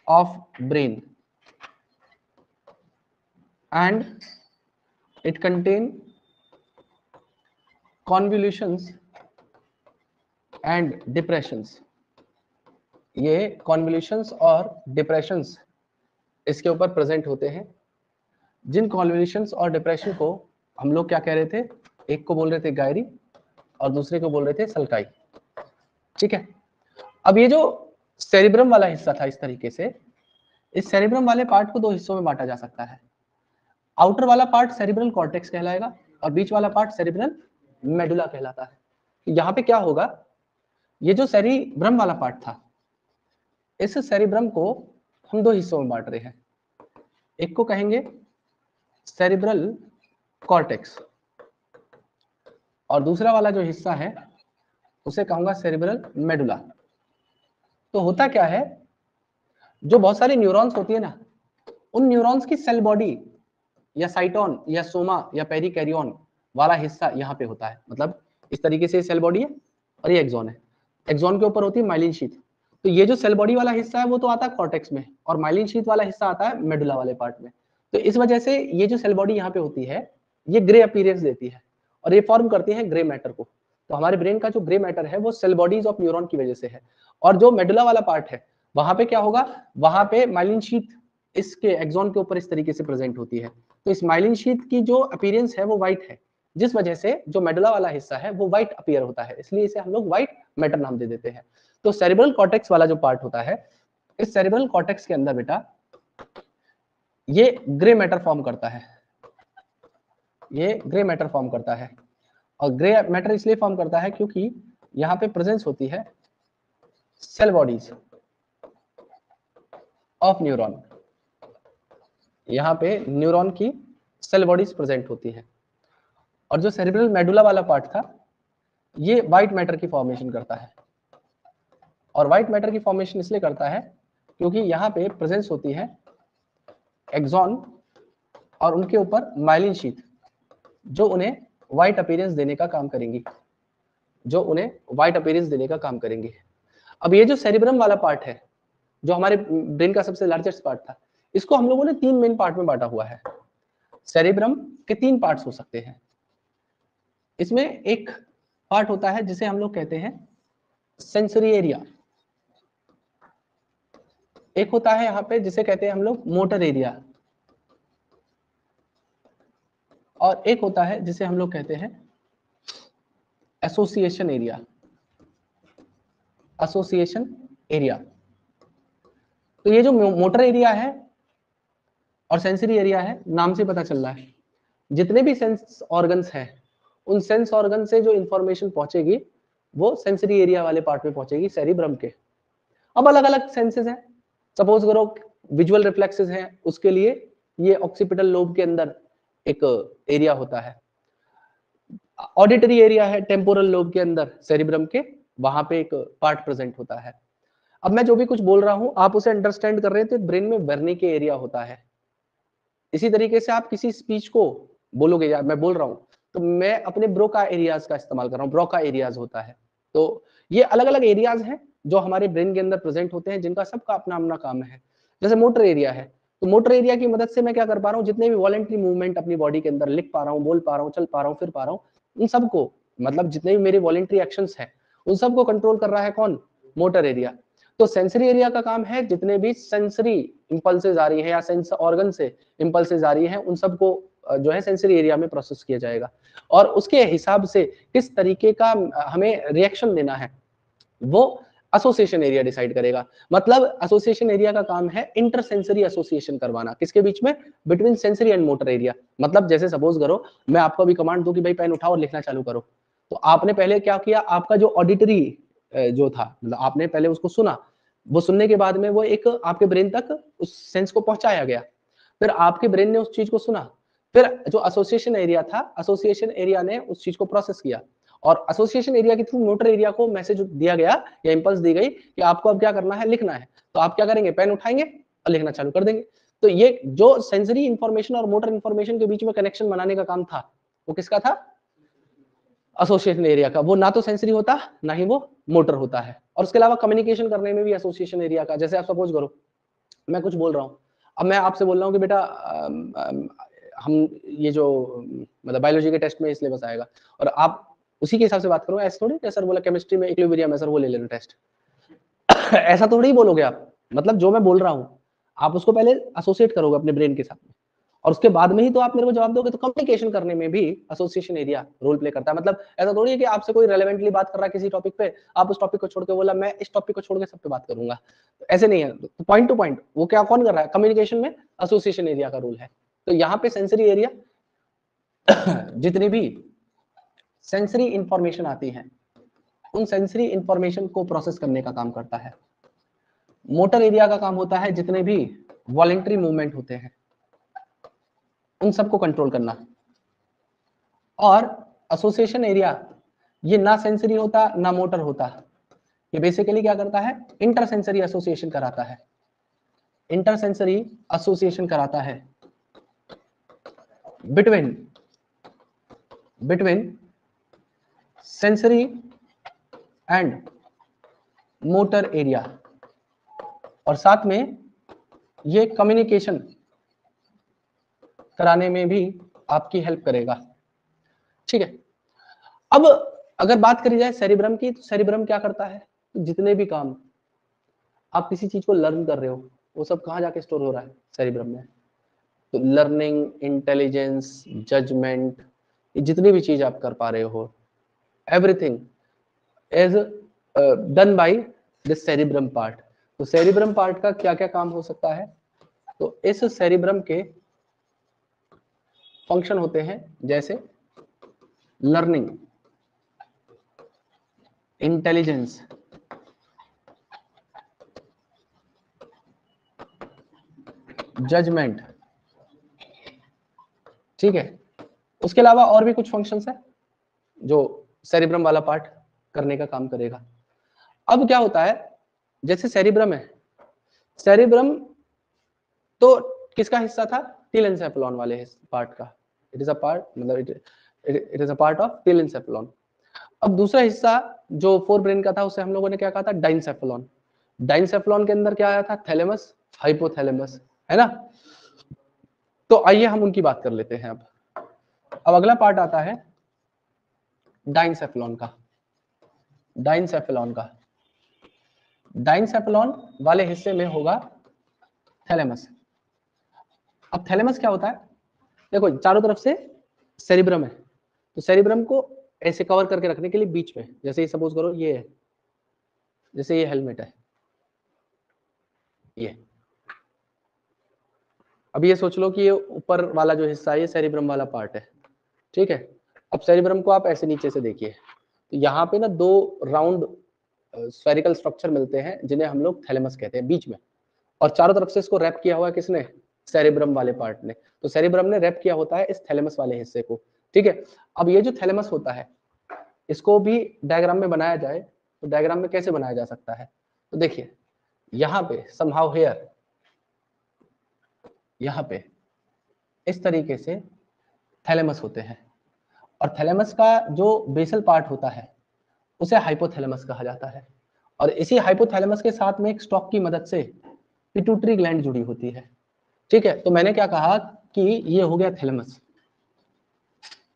of brain and it contain convolutions and depressions। ये convolutions और depressions इसके ऊपर प्रेजेंट होते हैं। जिन convolutions और depression को हम लोग क्या कह रहे थे, एक को बोल रहे थे गायरी और दूसरे को बोल रहे थे सल्काई, ठीक है। अब ये जो सेरिब्रम वाला हिस्सा था, इस तरीके से इस सेरिब्रम वाले पार्ट को दो हिस्सों में बांटा जा सकता है। आउटर वाला पार्ट सेरिब्रल कॉर्टेक्स कहलाएगा और बीच वाला पार्ट सेरिब्रल मेडुला कहलाता है। यहाँ पे क्या होगा, ये जो सेरिब्रम वाला पार्ट था, इस सेरिब्रम को हम दो हिस्सों में बांट रहे हैं। एक को कहेंगे सेरिब्रल कॉर्टेक्स और दूसरा वाला जो हिस्सा है उसे कहूंगा सेरिब्रल मेडुला। तो होता क्या है, जो बहुत सारी न्यूरॉन्स होती है ना, उन न्यूरॉन्स की सेल बॉडी या साइटोन या सोमा या पेरिकैरियन वाला हिस्सा यहाँ पे होता है। मतलब इस तरीके से सेल बॉडी है और ये एक्सॉन है, एक्सॉन के ऊपर होती है माइलिन शीथ। तो ये जो सेल बॉडी वाला हिस्सा है वो तो आता है कॉर्टेक्स में, और माइलिन शीथ वाला हिस्सा आता है मेडुला वाले पार्ट में। तो इस वजह से ये जो सेल बॉडी यहाँ पे होती है ये ग्रे अपीयरेंस देती है और ये फॉर्म करती है ग्रे मैटर को। तो हमारे ब्रेन का जो ग्रे मैटर है वो सेल बॉडीज ऑफ न्यूरॉन की वजह से है। और जो मेडुला वाला पार्ट है वहां पे क्या होगा, वहां पे माइलिन शीथ इसके एक्सॉन के ऊपर इस तरीके से प्रेजेंट होती है। तो इस माइलिन शीथ की जो अपीयरेंस है वो व्हाइट है, जिस वजह से जो मेडुला वाला हिस्सा है वो व्हाइट अपीयर होता है, इसलिए इसे हम लोग व्हाइट मैटर नाम दे देते हैं। तो सेरिब्रल कॉर्टेक्स वाला जो पार्ट होता है, इस सेरिब्रल कॉर्टेक्स के अंदर बेटा ये ग्रे मैटर फॉर्म करता है, ये ग्रे मैटर फॉर्म करता है। और ग्रे मैटर इसलिए फॉर्म करता है क्योंकि यहाँ पे प्रेजेंस होती है सेल बॉडीज ऑफ न्यूरॉन, यहाँ पे न्यूरॉन की सेल बॉडीज प्रेजेंट होती है। और जो सेरिब्रल मेडुला वाला पार्ट था ये व्हाइट मैटर की फॉर्मेशन करता है, और व्हाइट मैटर की फॉर्मेशन इसलिए करता है क्योंकि यहाँ पे प्रेजेंस होती है एक्सॉन और उनके ऊपर माइलिन शीथ जो उन्हें व्हाइट अपीयरेंस देने का काम करेंगी, जो उन्हें व्हाइट अपीयरेंस देने का काम करेंगे। अब ये जो सेरिब्रम वाला पार्ट है जो हमारे ब्रेन का सबसे लार्जेस्ट पार्ट था, इसको हम लोगों ने 3 मेन पार्ट में बांटा हुआ है। सेरिब्रम के 3 पार्ट्स हो सकते हैं। इसमें एक पार्ट होता है जिसे हम लोग कहते हैं सेंसरी एरिया, एक होता है यहाँ पे जिसे कहते हैं हम लोग मोटर एरिया, और एक होता है जिसे हम लोग कहते हैं एसोसिएशन एरिया। एसोसिएशन एरिया, तो ये जो मोटर एरिया है और सेंसरी एरिया है, नाम से पता चल रहा है जितने भी सेंस ऑर्गन्स हैं उन सेंस ऑर्गन से जो इंफॉर्मेशन पहुंचेगी वो सेंसरी एरिया वाले पार्ट में पहुंचेगी सेरिब्रम के। अब अलग अलग सेंसेस हैं, सपोज करो विजुअल रिफ्लेक्सेस हैं, उसके लिए ये ऑक्सीपिटल लोब के अंदर एक एरिया होता है। ऑडिटरी एरिया है टेम्पोरल लोब के अंदर सेरिब्रम के, वहां पे एक पार्ट प्रेजेंट होता है। अब मैं जो भी कुछ बोल रहा हूं आप उसे अंडरस्टैंड कर रहे हैं तो ब्रेन में वेर्निके एरिया होता है। इसी तरीके से आप किसी स्पीच को बोलोगे, यार मैं बोल रहा हूं तो मैं अपने ब्रोका एरियाज का इस्तेमाल कर रहा हूं, ब्रोका एरियाज होता है। तो ये अलग अलग एरियाज हैं जो हमारे ब्रेन के अंदर प्रेजेंट होते हैं, जिनका सबका अपना अपना काम है। जैसे मोटर एरिया है, तो मोटर एरिया की मदद से मैं क्या कर पा रहा हूँ, जितने भी वॉलेंटरी मूवमेंट अपनी बॉडी के अंदर लिख पा रहा हूँ, बोल पा रहा हूँ, चल पा रहा हूँ, फिर पा रहा हूँ, उन सबको, मतलब जितने भी मेरे वॉलेंटरी एक्शंस हैं उन सबको कंट्रोल कर रहा है कौन, मोटर एरिया। तो सेंसरी एरिया का काम है जितने भी सेंसरी इंपल्सेस आ रही है या सेंस ऑर्गन से इंपल्सेस आ रही है उन सबको जो है सेंसरी एरिया में प्रोसेस किया जाएगा, और उसके हिसाब से किस तरीके का हमें रिएक्शन देना है वो एसोसिएशन एरिया डिसाइड करेगा। मतलब एसोसिएशन एरिया का काम है इंटरसेंसरी एसोसिएशन करवाना, किसके बीच में, between sensory and motor area. मतलब जैसे सपोज करो मैं आपको अभी कमांड दूं कि भाई पेन उठाओ और लिखना चालू करो, तो आपने पहले क्या किया, आपका जो ऑडिटरी जो था, मतलब आपने पहले उसको सुना, वो सुनने के बाद में वो एक आपके ब्रेन तक उस सेंस को पहुंचाया गया, फिर आपके ब्रेन ने उस चीज को सुना, फिर जो एसोसिएशन एरिया था, एसोसिएशन एरिया ने उस चीज को प्रोसेस किया, और एसोसिएशन एरिया के थ्रू मोटर एरिया को मैसेज दिया गया या इंपल्स दी गई कि आपको अब क्या करना है, लिखना है। तो आप क्या करेंगे, पेन उठाएंगे और लिखना चालू कर देंगे। तो ये जो सेंसरी इंफॉर्मेशन और मोटर इंफॉर्मेशन के बीच में कनेक्शन बनाने का काम था वो किसका था, एसोसिएशन एरिया का। वो ना तो सेंसरी होता ना ही वो मोटर होता है। और उसके अलावा कम्युनिकेशन करने में भी एसोसिएशन एरिया का, जैसे आप सपोज करो मैं कुछ बोल रहा हूँ, अब मैं आपसे बोल रहा हूँ कि बेटा हम ये जो मतलब बायोलॉजी के टेस्ट में इसलिए बस आएगा, और आप उसी के हिसाब से बात करो, ऐसे थोड़ी कि सर बोला केमिस्ट्री में इक्विलिब्रियम है सर वो ले लेना टेस्ट ऐसा थोड़ी बोलोगे आप। मतलब जो मैं बोल रहा हूँ आप उसको पहले एसोसिएट करोगे अपने ब्रेन के साथ में, और उसके बाद में ही तो आप मेरे को जवाब दोगे। तो कम्युनिकेशन करने में भी एसोसिएशन एरिया रोल प्ले करता है। मतलब ऐसा थोड़ी है कि आपसे कोई रेलेवेंटली बात कर रहा है किसी टॉपिक पे, आप उस टॉपिक को छोड़ के बोला मैं इस टॉपिक को छोड़ के सब पे बात करूंगा, तो ऐसे नहीं है। तो पॉइंट टू पॉइंट वो क्या कौन कर रहा है, कम्युनिकेशन में एसोसिएशन एरिया का रोल है। तो यहाँ पे सेंसरी एरिया जितनी भी सेंसरी इंफॉर्मेशन आती है उन सेंसरी इंफॉर्मेशन को प्रोसेस करने का काम करता है। मोटर एरिया का काम होता है जितने भी वॉलेंटरी मूवमेंट होते हैं उन सबको कंट्रोल करना, और एसोसिएशन एरिया ये ना सेंसरी होता ना मोटर होता, ये बेसिकली क्या करता है, इंटरसेंसरी एसोसिएशन कराता है, इंटरसेंसरी एसोसिएशन कराता है between sensory and motor area, और साथ में ये कम्युनिकेशन कराने में भी आपकी हेल्प करेगा। ठीक है, अब अगर बात करी जाए सेरिब्रम की, तो सेरिब्रम क्या करता है, तो जितने भी काम आप किसी चीज को लर्न कर रहे हो वो सब कहाँ जाके स्टोर हो रहा है, सेरिब्रम में। तो लर्निंग, इंटेलिजेंस, जजमेंट, ये जितनी भी चीज आप कर पा रहे हो, everything is done by the cerebrum part. तो सेरिब्रम पार्ट का क्या क्या काम हो सकता है, तो इस सेरिब्रम के फंक्शन होते हैं जैसे लर्निंग, इंटेलिजेंस, जजमेंट, ठीक है। उसके अलावा और भी कुछ फंक्शंस है जो सेरिब्रम वाला पार्ट करने का काम करेगा। अब क्या होता है, जैसे सेरिब्रम है, सेरिब्रम तो किसका हिस्सा था, टीलेंसेफेलॉन वाले पार्ट का, इट इज अ पार्ट, मतलब it is a part of telencephalon. अब दूसरा हिस्सा जो फोर ब्रेन का था उसे हम लोगों ने क्या कहा था, डाइनसेफेलॉन। डाइनसेफेलॉन के अंदर क्या आया था, थैलेमस, हाइपोथैलेमस, है ना। तो आइए हम उनकी बात कर लेते हैं। अब अगला पार्ट आता है डाइनसेफेलॉन का। डाइनसेफेलॉन का, डाइनसेफेलॉन वाले हिस्से में होगा थैलेमस। अब थैलेमस क्या होता है, देखो चारों तरफ से सेरिब्रम है, तो सेरिब्रम को ऐसे कवर करके रखने के लिए बीच में, जैसे ये सपोज करो ये है, जैसे ये हेलमेट है, ये अब ये सोच लो कि ये ऊपर वाला जो हिस्सा है ये सेरिब्रम वाला पार्ट है, ठीक है। अब सेरिब्रम को आप ऐसे नीचे से देखिए, तो यहाँ पे ना दो राउंड स्फेरिकल स्ट्रक्चर मिलते हैं जिन्हें हम लोग थैलेमस कहते हैं बीच में, और चारों तरफ से इसको रैप किया हुआ है किसने, सेरिब्रम वाले पार्ट ने। तो सेरिब्रम ने रैप किया होता है इस थैलेमस वाले हिस्से को, ठीक है। अब ये जो थैलेमस होता है इसको भी डायग्राम में बनाया जाए तो डायग्राम में कैसे बनाया जा सकता है, तो देखिए यहाँ पे समहाउ हियर, यहाँ पे इस तरीके से थैलेमस होते हैं, और थैलेमस का जो बेसल पार्ट होता है उसे हाइपोथैलेमस कहा जाता है, और इसी हाइपोथैलेमस के साथ में एक स्टॉक की मदद से पिट्यूटरी ग्लैंड जुड़ी होती है, ठीक है। तो मैंने क्या कहा कि ये हो गया थैलेमस,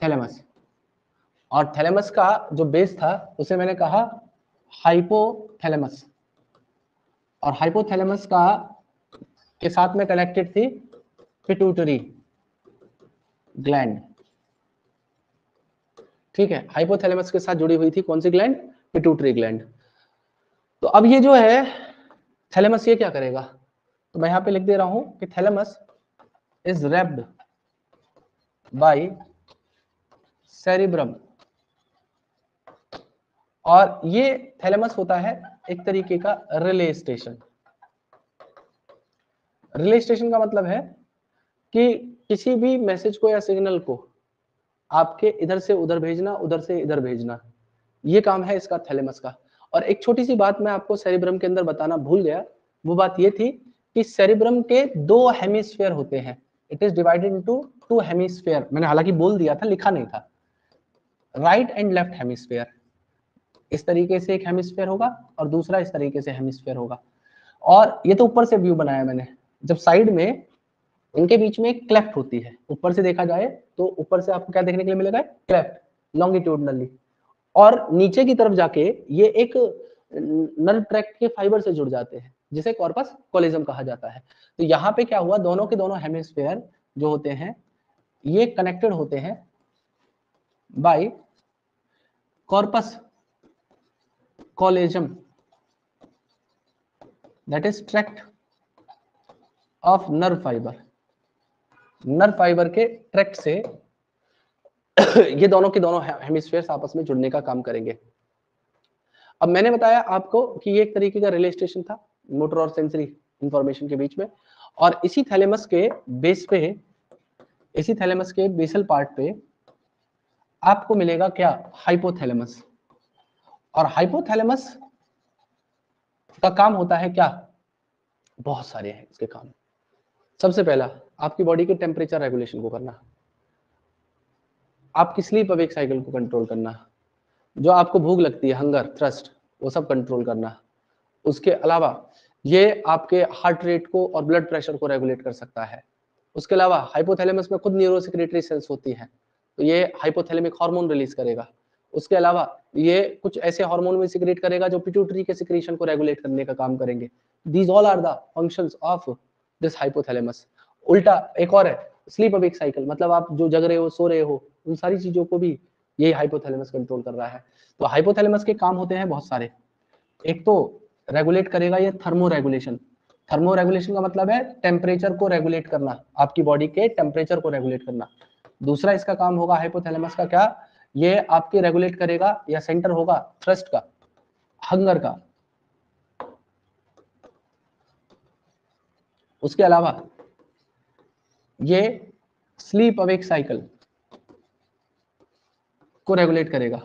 थैलेमस, और थैलेमस का जो बेस था उसे मैंने कहा हाइपोथैलेमस, और हाइपोथैलेमस का के साथ में कनेक्टेड थी पिट्यूटरी ग्लैंड, ठीक है। हाइपोथैलेमस के साथ जुड़ी हुई थी कौन सी ग्लैंड, पिट्यूटरी ग्लैंड। तो अब ये जो है थैलेमस ये क्या करेगा, तो मैं यहाँ पे लिख दे रहा हूं कि thalamus is wrapped by cerebrum, और ये थैलेमस होता है एक तरीके का रिले स्टेशन। रिले स्टेशन का मतलब है कि किसी भी मैसेज को या सिग्नल को आपके इधर से उधर भेजना, उधर से इधर भेजना, ये काम है इसका थैलेमस का। और एक छोटी सी बात मैं आपको सेरिब्रम के अंदर बताना भूल गया, वो बात ये थी कि सेरिब्रम के दो हेमिस्फीयर होते हैं, it is divided into two hemisphere, मैंने हालांकि बोल दिया था, लिखा नहीं था, राइट एंड लेफ्ट हेमिस्फीयर। इस तरीके से एक हेमिस्फीयर होगा और दूसरा इस तरीके से हेमिस्फीयर होगा, और ये तो ऊपर से व्यू बनाया मैंने, जब साइड में इनके बीच में एक क्लेफ्ट होती है, ऊपर से देखा जाए तो ऊपर से आपको क्या देखने के लिए मिलेगा, क्लेफ्ट लॉन्गिट्यूडनली, और नीचे की तरफ जाके ये एक नर्व ट्रैक्ट के फाइबर से जुड़ जाते हैं जिसे कॉर्पस कॉलिजम कहा जाता है। तो यहाँ पे क्या हुआ, दोनों के दोनों हेमिस्फीयर जो होते हैं ये कनेक्टेड होते हैं by corpus callosum, that is tract of nerve fibre, nerve fibre के ट्रैक्ट से ये दोनों के दोनों हेमिस्फीयर्स आपस में जुड़ने का काम करेंगे। अब मैंने बताया आपको कि ये एक तरीके का रिले स्टेशन था मोटर और सेंसरी इंफॉर्मेशन के बीच में, और इसी थैलेमस के बेस पे, इसी थैलेमस के बेसल पार्ट पे आपको मिलेगा क्या, हाइपोथैलेमस। और हाइपोथैलेमस का काम होता है क्या, बहुत सारे हैं इसके काम। सबसे पहला आपकी बॉडी के टेम्परेचर रेगुलेशन को करना, आपकी स्लीप अवेक साइकिल को कंट्रोल करना, जो आपको भूख लगती है, हंगर, थ्रस्ट, वो सब कंट्रोल करना। उसके अलावा ये आपके हार्ट रेट को और ब्लड प्रेशर को रेगुलेट कर सकता है। उसके अलावा हाइपोथैलेमस में खुद न्यूरोसेक्रेटरी सेल्स होती हैं, तो ये हाइपोथैलेमिक हार्मोन रिलीज करेगा। उसके अलावा ये कुछ ऐसे हार्मोन भी सिक्रेट करेगा जो पिट्यूटरी के सिक्रीशन को रेगुलेट करने का काम करेंगे। These all are the functions of this hypothalamus. उल्टा एक और है स्लीप अवेक साइकिल, मतलब आप जो जग रहे हो, सो रहे हो, उन सारी चीजों को भी ये हाइपोथैलेमस कंट्रोल कर रहा है। तो हाइपोथैलेमस के काम होते हैं बहुत सारे। एक तो रेगुलेट करेगा ये थर्मो रेगुलेशन, थर्मो रेगुलेशन का मतलब है टेम्परेचर को रेगुलेट करना, आपकी बॉडी के टेम्परेचर को रेगुलेट करना। दूसरा इसका काम होगा हाइपोथैलेमस का क्या, ये आपके रेगुलेट करेगा या सेंटर होगा थ्रस्ट का, हंगर का। उसके अलावा ये स्लीप अवेक साइकिल को रेगुलेट करेगा।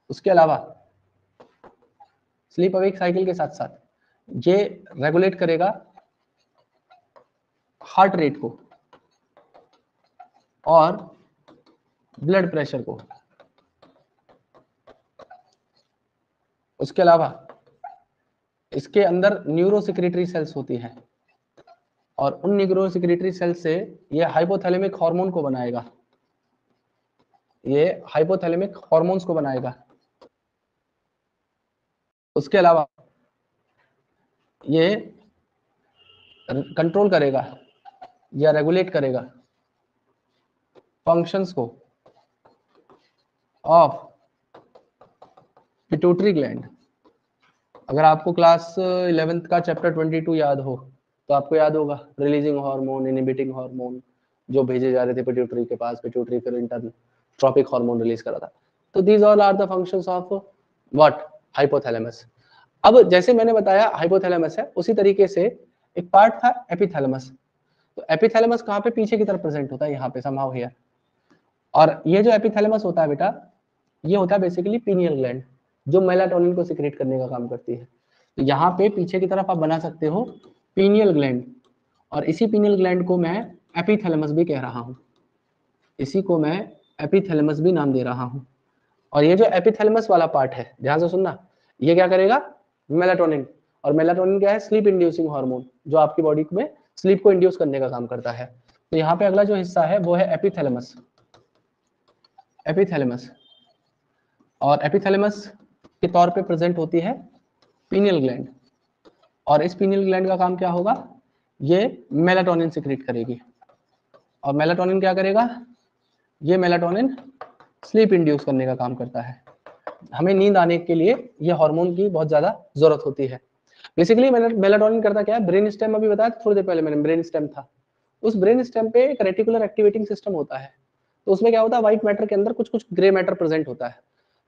उसके अलावा स्लीप अवेक साइकिल के साथ साथ ये रेगुलेट करेगा हार्ट रेट को और ब्लड प्रेशर को। उसके अलावा इसके अंदर न्यूरोसेक्रेटरी सेल्स होती हैं और उन न्यूरोसेक्रेटरी सेल्स से ये हाइपोथैलेमिक हार्मोन को बनाएगा, ये हाइपोथैलेमिक हार्मोन्स को बनाएगा। उसके अलावा ये कंट्रोल करेगा या रेगुलेट करेगा फंक्शंस को ऑफ पिट्यूटरी ग्लैंड। अगर आपको क्लास 11th का चैप्टर 22 याद हो तो आपको याद होगा रिलीजिंग हार्मोन, इनहिबिटिंग हार्मोन जो भेजे जा रहे थे पिट्यूटरी के पास, पिट्यूटरी फिर इंटरट्रॉपिक हार्मोन रिलीज करा था। तो these all are the functions of what, hypothalamus. अब जैसे मैंने बताया हाइपोथैलेमस है, उसी तरीके से एक पार्ट था एपिथैलेमस। तो एपिथैलेमस कहाँ पे, पीछे की तरफ प्रेजेंट होता है, यहाँ पे समहाउ हियर। और ये जो एपिथैलेमस होता है बेटा, ये होता है बेसिकली पीनियल ग्लैंड जो मेलाटोनिन को सिक्रेट करने का काम करती है। तो यहाँ पे पीछे की तरफ आप बना सकते हो पीनियल ग्लैंड, और इसी पीनियल ग्लैंड को मैं एपिथैलेमस भी कह रहा हूँ, इसी को मैं एपिथैलेमस भी नाम दे रहा हूँ। और ये जो एपिथैलेमस वाला पार्ट है, ध्यान से सुनना, ये क्या करेगा, मेलाटोनिन। और मेलाटोनिन क्या है, स्लीप इंड्यूसिंग हार्मोन जो आपकी बॉडी में स्लीप को इंड्यूस करने का काम करता है। तो यहाँ पे अगला जो हिस्सा है वो है एपिथैलेमस। एपिथैलेमस, और एपिथैलेमस के तौर पे प्रेजेंट होती है पीनियल ग्लैंड, और इस पीनियल ग्लैंड का काम क्या होगा, ये मेलाटोनिन सिक्रेट करेगी। और मेलाटोनिन क्या करेगा, ये मेलाटोनिन स्लीप इंड्यूस करने का काम करता है। हमें नींद आने के लिए ये हार्मोन की बहुत ज्यादा जरूरत होती है। बेसिकली मेलाटोनिन करता क्या है, ब्रेन स्टेम, अभी बताया थोड़ी देर पहले मैंने, ब्रेन स्टेम था, उस ब्रेन स्टेम पे एक रेटिकुलर एक्टिवेटिंग सिस्टम होता है। तो उसमें क्या होता है, व्हाइट मैटर के अंदर कुछ कुछ ग्रे मैटर प्रेजेंट होता है,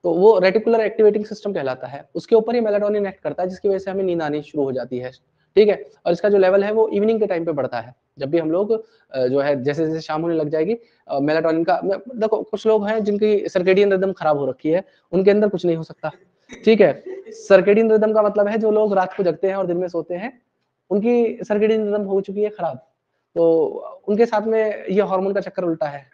तो वो रेटिकुलर एक्टिवेटिंग सिस्टम कहलाता है। उसके ऊपर ये मेलाटोनिन एक्ट करता है, जिसकी वजह से हमें नींद आनी शुरू हो जाती है। ठीक है, और इसका जो लेवल है वो इवनिंग के टाइम पे बढ़ता है, जब भी हम लोग जो है जैसे जैसे शाम होने लग जाएगी, मेलाटोनिन का, देखो कुछ लोग हैं जिनकी सर्केडियन रिदम खराब हो रखी है, उनके अंदर कुछ नहीं हो सकता। ठीक है, सर्केडियन रिदम का मतलब है जो लोग रात को जगते हैं और दिन में सोते हैं, उनकी सर्केडियन रिदम हो चुकी है खराब, तो उनके साथ में ये हार्मोन का चक्कर उल्टा है।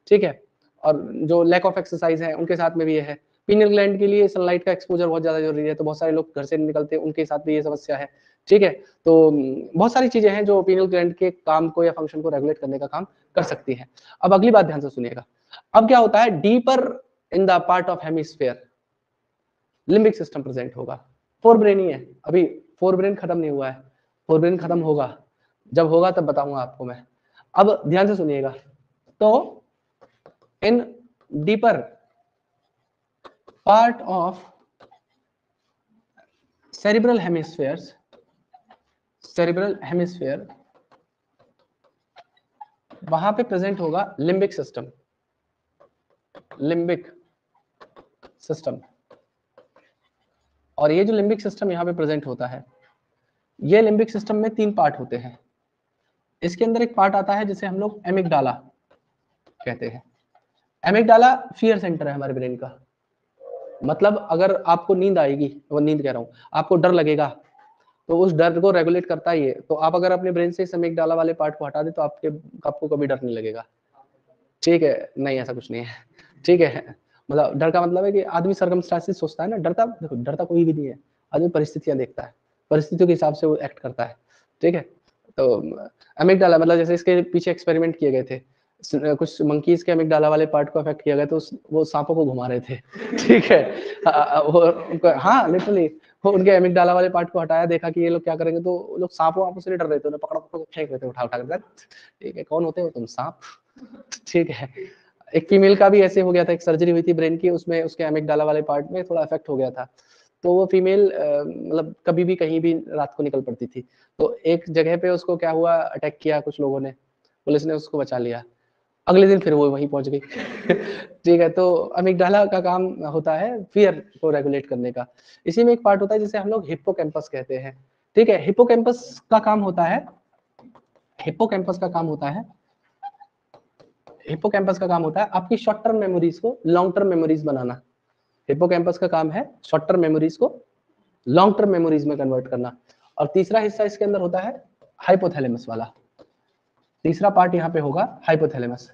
ठीक है, और जो लैक ऑफ एक्सरसाइज है उनके साथ में भी ये है। पीनियल ग्लैंड के लिए सनलाइट का एक्सपोजर बहुत ज्यादा जरूरी है, तो बहुत सारे लोग घर से निकलते हैं, उनके साथ भी ये समस्या है। ठीक है, तो बहुत सारी चीजें हैं जो पीनियल ग्लैंड के काम को या फंक्शन को रेगुलेट करने का काम कर सकती हैं। अब अगली बात ध्यान से सुनिएगा, अब क्या होता है, deeper in the part of hemisphere limbic system present होगा। फोर ब्रेन ही है, अभी फोर ब्रेन खत्म नहीं हुआ है, फोर ब्रेन खत्म होगा, जब होगा तब बताऊंगा आपको मैं। अब ध्यान से सुनिएगा, तो इन deeper part of cerebral hemispheres, cerebral hemisphere, वहां पे प्रेजेंट होगा लिम्बिक सिस्टम, लिम्बिक सिस्टम। और ये जो लिम्बिक सिस्टम यहाँ पे प्रेजेंट होता है, ये लिम्बिक सिस्टम में तीन पार्ट होते हैं। इसके अंदर एक पार्ट आता है जिसे हम लोग एमिगडाला कहते हैं। एमिगडाला फियर सेंटर है हमारे ब्रेन का, मतलब अगर आपको नींद आएगी, वो नींद कह रहा हूँ, आपको डर लगेगा, तो उस डर को रेगुलेट करता ही है। तो आप अगर अपने ब्रेन से इस एमिगडाला वाले पार्ट को हटा दे तो आपको कभी डर नहीं लगेगा। ठीक है, नहीं ऐसा कुछ नहीं है। ठीक है, मतलब डर का मतलब है कि आदमी सर्कमस्टेंसेस सोचता है ना, देखो डरता कोई भी नहीं है, आदमी परिस्थितियां देखता है, परिस्थितियों के हिसाब से वो एक्ट करता है। ठीक है, तो एमिगडाला मतलब जैसे इसके पीछे एक्सपेरिमेंट किए गए थे, कुछ मंकीज के एमिगडाला वाले पार्ट को अफेक्ट किया गया, तो वो सांपों को घुमा रहे थे। ठीक है, हाँ लिटरली वो उनके एमिगडाला वाले पार्ट को हटाया, देखा कि ये लोग क्या करेंगे, तो लोग सांपों आपस में डर रहे थे, उन्हें पकड़ पकड़ फेंक रहे थे, उठा उठा कर। ठीक है, कौन होते हो तुम, सांप। ठीक है, एक फीमेल का भी ऐसे हो गया था, एक सर्जरी हुई थी ब्रेन की, उसमें उसके एमिगडाला वाले पार्ट में थोड़ा इफेक्ट हो गया था, तो वो फीमेल मतलब कभी भी कहीं भी रात को निकल पड़ती थी। तो एक जगह पे उसको क्या हुआ, अटैक किया कुछ लोगों ने, पुलिस ने उसको बचा लिया। अगले दिन फिर वो वहीं पहुंच गई। ठीक है, तो अमिगडाला का काम होता है फियर को रेगुलेट करने का। इसी में एक पार्ट होता है जिसे हम लोग हिप्पोकैम्पस कहते हैं। ठीक है, हिप्पोकैम्पस का काम होता है, हिप्पोकैम्पस का काम होता है, हिप्पोकैम्पस का काम होता है आपकी शॉर्ट टर्म मेमोरीज को लॉन्ग टर्म मेमोरीज बनाना। हिप्पोकैम्पस का काम है शॉर्ट टर्म मेमोरीज को लॉन्ग टर्म मेमोरीज में कन्वर्ट करना। और तीसरा हिस्सा इसके अंदर होता है हाइपोथैलेमस वाला, तीसरा पार्ट यहाँ पे होगा हाइपोथैलेमस।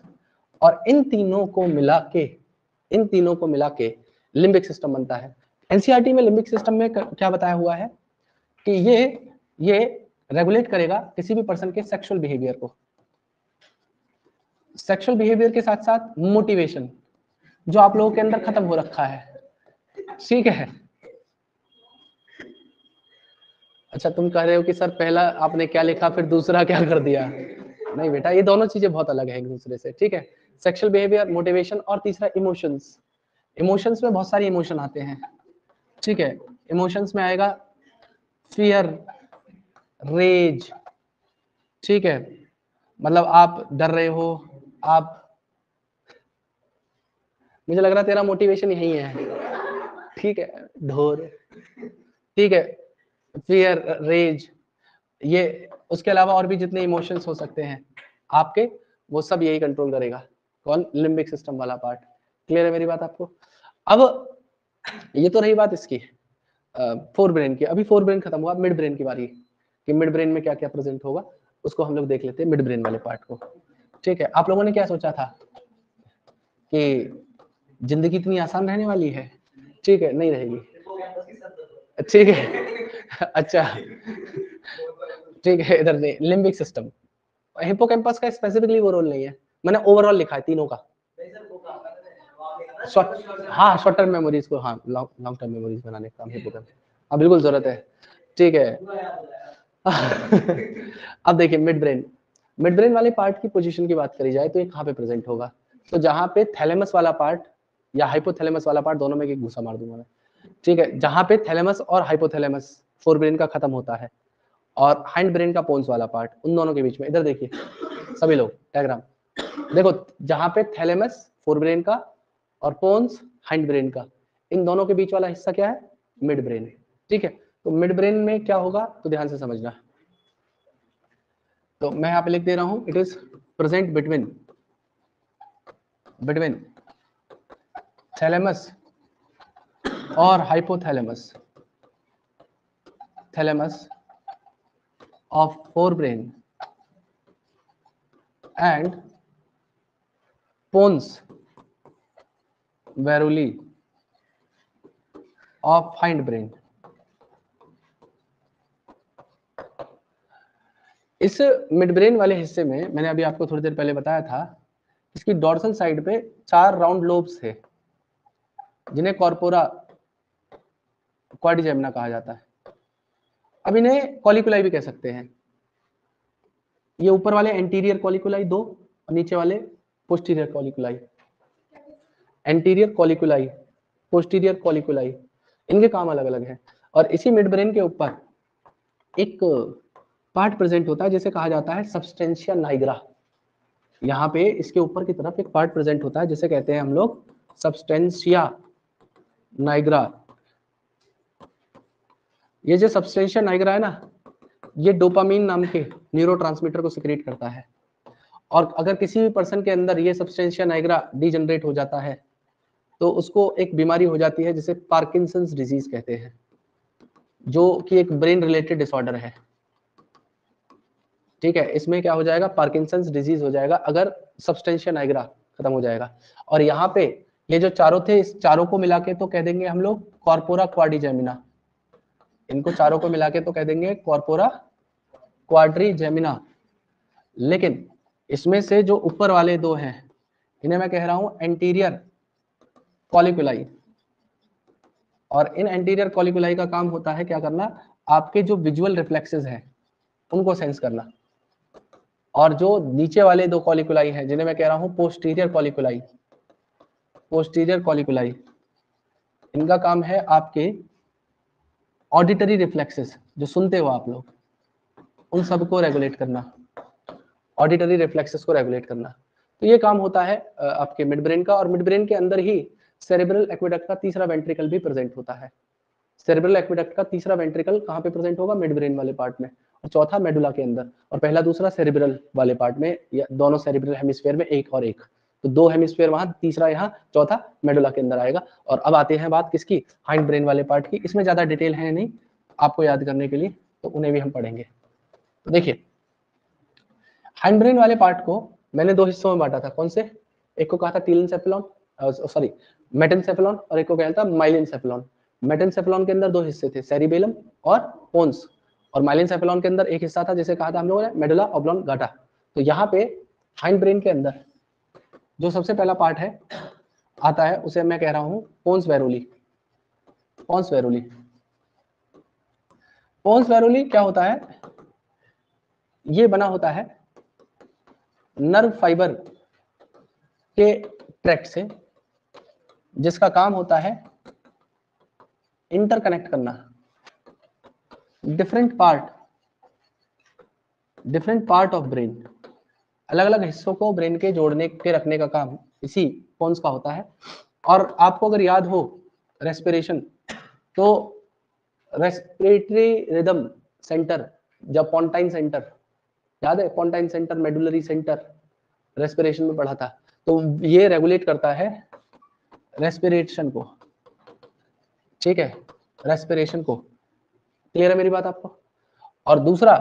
और इन तीनों को मिला के लिम्बिक सिस्टम बनता है। एनसीईआरटी में लिम्बिक सिस्टम में क्या बताया हुआ है कि ये रेगुलेट करेगा किसी भी पर्सन के सेक्सुअल बिहेवियर को, सेक्सुअल बिहेवियर के साथ साथ मोटिवेशन जो आप लोगों के अंदर खत्म हो रखा है। ठीक है, अच्छा तुम कह रहे हो कि सर पहला आपने क्या लिखा फिर दूसरा क्या कर दिया। नहीं बेटा, ये दोनों चीजें बहुत अलग है एक दूसरे से। ठीक है, सेक्सुअल बिहेवियर, मोटिवेशन, और तीसरा इमोशंस। इमोशंस में बहुत सारे इमोशन आते हैं। ठीक है, इमोशंस में आएगा फियर, रेज। ठीक है, मतलब आप डर रहे हो, आप, मुझे लग रहा तेरा मोटिवेशन यही है। ठीक है, ढोर। ठीक है, फियर, रेज, ये उसके अलावा और भी जितने इमोशंस हो सकते हैं आपके, वो सब यही कंट्रोल करेगा। कौन? लिम्बिक सिस्टम वाला पार्ट। क्लियर है मेरी बात आपको? अब ये तो रही बात इसकी फोर ब्रेन की। अभी फोर ब्रेन खत्म हुआ, मिड ब्रेन की बारी कि मिड ब्रेन में क्या क्या प्रेजेंट होगा, उसको हम लोग देख लेते हैं, मिड ब्रेन वाले पार्ट को। ठीक है, आप लोगों ने क्या सोचा था कि जिंदगी इतनी आसान रहने वाली है? ठीक है, नहीं रहेगी। ठीक है, अच्छा ठीक है, इधर नहीं, लिम्बिक सिस्टम, हिप्पोकैम्पस का स्पेसिफिकली वो रोल नहीं है, मैंने ओवरऑल लिखा है तीनों का। हाँ, शॉर्ट टर्म मेमोरीज को, हाँ लॉन्ग टर्म मेमोरीज बनाने का काम हिप्पोकैम्पस, हाँ बिल्कुल जरूरत है। ठीक है। अब देखिए मिड ब्रेन वाले पार्ट की पोजीशन की बात करी जाए तो ये कहाँ पे प्रेजेंट होगा? तो जहाँ पे थैलेमस वाला पार्ट या हाइपोथैलेमस वाला पार्ट, दोनों में एक घूसा मार दूंगा मैं। ठीक है, जहाँ पे थैलेमस और हाइपोथैलेमस फोर ब्रेन का खत्म होता है और हाइंड ब्रेन का पोन्स वाला पार्ट, उन दोनों के बीच में, इधर देखिए सभी लोग डायग्राम देखो, जहाँ पे थैलेमस फोर ब्रेन का और पोन्स हाइंड ब्रेन का, इन दोनों के बीच वाला हिस्सा क्या है? Mid brain. ठीक है, तो मिड ब्रेन में क्या होगा तो ध्यान से समझना। तो मैं यहाँ पे लिख दे रहा हूँ, it is present between thalamus और hypothalamus, thalamus of forebrain and pons varuli of hindbrain। इस मिड ब्रेन वाले हिस्से में मैंने अभी आपको थोड़ी देर पहले बताया था, इसकी डॉर्सल साइड पे 4 राउंड लोब्स थे जिन्हें कॉर्पोरा क्वाड्रिजेमिना कहा जाता है। अब इन्हें कॉलिकुलाई भी कह सकते हैं। ये ऊपर वाले एंटीरियर कॉलिकुलाई 2 और नीचे वाले पोस्टीरियर कॉलिकुलाई। एंटीरियर कॉलिकुलाई, पोस्टीरियर कॉलिकुलाई, इनके काम अलग अलग हैं। और इसी मिड ब्रेन के ऊपर एक पार्ट प्रेजेंट होता है जिसे कहा जाता है सब्सटेंशिया नाइग्रा। यहाँ पे इसके ऊपर की तरफ एक पार्ट प्रेजेंट होता है जिसे कहते हैं हम लोग सब्सटेंशिया नाइग्रा। ये जो सब्सटेंशिया नाइग्रा है ना, ये डोपामीन नाम के न्यूरोट्रांसमीटर को सिक्रेट करता है। और अगर किसी भी पर्सन के अंदर ये सब्सटेंशिया नाइग्रा डीजनरेट हो जाता है तो उसको एक बीमारी हो जाती है जिसे पार्किंसंस डिजीज कहते हैं, जो कि एक ब्रेन रिलेटेड डिसऑर्डर है। ठीक है, इसमें क्या हो जाएगा? पार्किंसंस डिजीज हो जाएगा अगर सब्सटेंशिया नाइग्रा खत्म हो जाएगा। और यहाँ पे ये जो चारों थे, इस चारों को मिला के तो कह देंगे हम लोग कॉर्पोरा क्वाड्रिजेमिना। इनको चारों को मिला के तो कह देंगे कॉर्पोरा क्वाड्रिजेमिना। लेकिन इसमें से जो ऊपर वाले दो हैं इन्हें मैं कह रहा हूं एंटीरियर कॉलिकुलाई। और इन एंटीरियर कॉलिकुलाई का काम होता है क्या करना? आपके जो विजुअल रिफ्लेक्सेस हैं उनको सेंस करना। और जो नीचे वाले दो कॉलिकुलाई हैं जिन्हें मैं कह रहा हूं पोस्टीरियर कॉलिकुलाई, पोस्टीरियर कॉलिकुलाई, इनका काम है आपके ऑडिटरी रिफ्लेक्सेस, जो सुनते हो आप लोग, उन सबको रेगुलेट करना, ऑडिटरी रिफ्लेक्सेस को रेगुलेट करना। तो ये काम होता है आपके मिड ब्रेन का, और मिड ब्रेन के अंदर ही सेरेब्रल एक्वेडक्ट का तीसरा वेंट्रिकल भी प्रेजेंट होता है। सेरेब्रल एक्वेडक्ट का तीसरा वेंट्रिकल कहाँ पे प्रेजेंट होगा? मिड ब्रेन वाले पार्ट में, और चौथा मेडुला के अंदर, और पहला दूसरा सेरेब्रल वाले पार्ट में, या दोनों सेरेब्रल हेमिस्फीयर में एक और एक, तो दो हेमिस्फीयर वहां, तीसरा यहाँ, चौथा मेडुला के अंदर आएगा। और अब आते हैं बात किसकी? हाइंड ब्रेन वाले पार्ट की। इसमें ज्यादा डिटेल है नहीं आपको याद करने के लिए, तो उन्हें भी हम पढ़ेंगे। तो देखिए, हाइंड ब्रेन वाले पार्ट को मैंने दो हिस्सों में बांटा था। कौन से? एक को कहा था टीलेंसेफेलॉन, सॉरी मेटेनसेफेलॉन, और एक को कहा था माइलेनसेफेलॉन। मेटेनसेफेलॉन के अंदर दो हिस्से थे, सेरिबेलम और पोन्स, और माइलेनसेफेलॉन के अंदर एक हिस्सा था जिसे कहा था हम लोगों ने मेडुला ऑब्लोंगाटा। तो यहाँ पे हाइंड ब्रेन के अंदर जो सबसे पहला पार्ट है आता है, उसे मैं कह रहा हूं पोन्स वेरोली। पोन्स वेरोली, पोन्स वेरोली क्या होता है? ये बना होता है नर्व फाइबर के ट्रैक्ट से, जिसका काम होता है इंटरकनेक्ट करना डिफरेंट पार्ट ऑफ ब्रेन। अलग अलग हिस्सों को ब्रेन के जोड़ने के रखने का काम इसी पोन्स का होता है। और आपको अगर याद हो रेस्पिरेशन, तो रेस्पिरेटरी रिदम सेंटर, जब पोंटाइन सेंटर याद है, पोंटाइन सेंटर, मेडुलरी सेंटर, रेस्पिरेशन में पढ़ा था, तो ये रेगुलेट करता है रेस्पिरेशन को, ठीक है, रेस्पिरेशन को। क्लियर है मेरी बात आपको? और दूसरा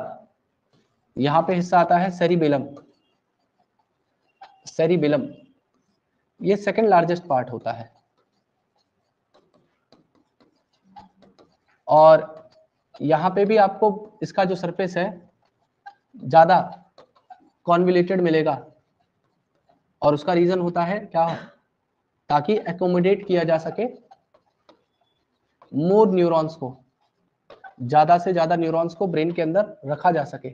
यहां पे हिस्सा आता है सेरिबेलम। सेरिबेलम ये सेकंड लार्जेस्ट पार्ट होता है, और यहां पे भी आपको इसका जो सरफेस है ज्यादा कॉन्वोल्यूटेड मिलेगा, और उसका रीजन होता है क्या? ताकि एकोमोडेट किया जा सके मोर न्यूरॉन्स को, ज्यादा से ज्यादा न्यूरॉन्स को ब्रेन के अंदर रखा जा सके।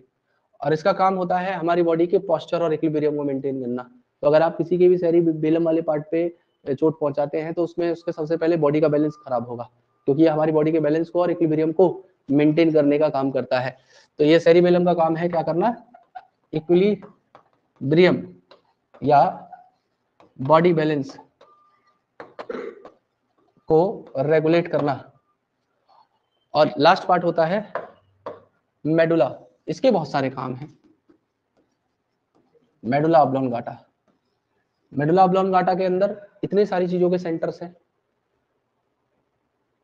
और इसका काम होता है हमारी बॉडी के पोस्चर और इक्विलिब्रियम को मेंटेन करना। तो अगर आप किसी के भी सेरिबेलम वाले पार्ट पे चोट पहुंचाते हैं, तो उसमें उसके सबसे पहले बॉडी का बैलेंस खराब होगा, क्योंकि ये हमारी बॉडी के बैलेंस को और इक्विलिब्रियम को मेंटेन करने का काम करता है। तो ये सेरिबेलम का काम है क्या करना? इक्विलिब्रियम या बॉडी बैलेंस को रेगुलेट करना। और लास्ट पार्ट होता है मेडुला। इसके बहुत सारे काम हैं। मेडुला ऑब्लोंगाटा, मेडुला ऑब्लोंगाटा के अंदर इतनी सारी चीजों के सेंटर्स हैं।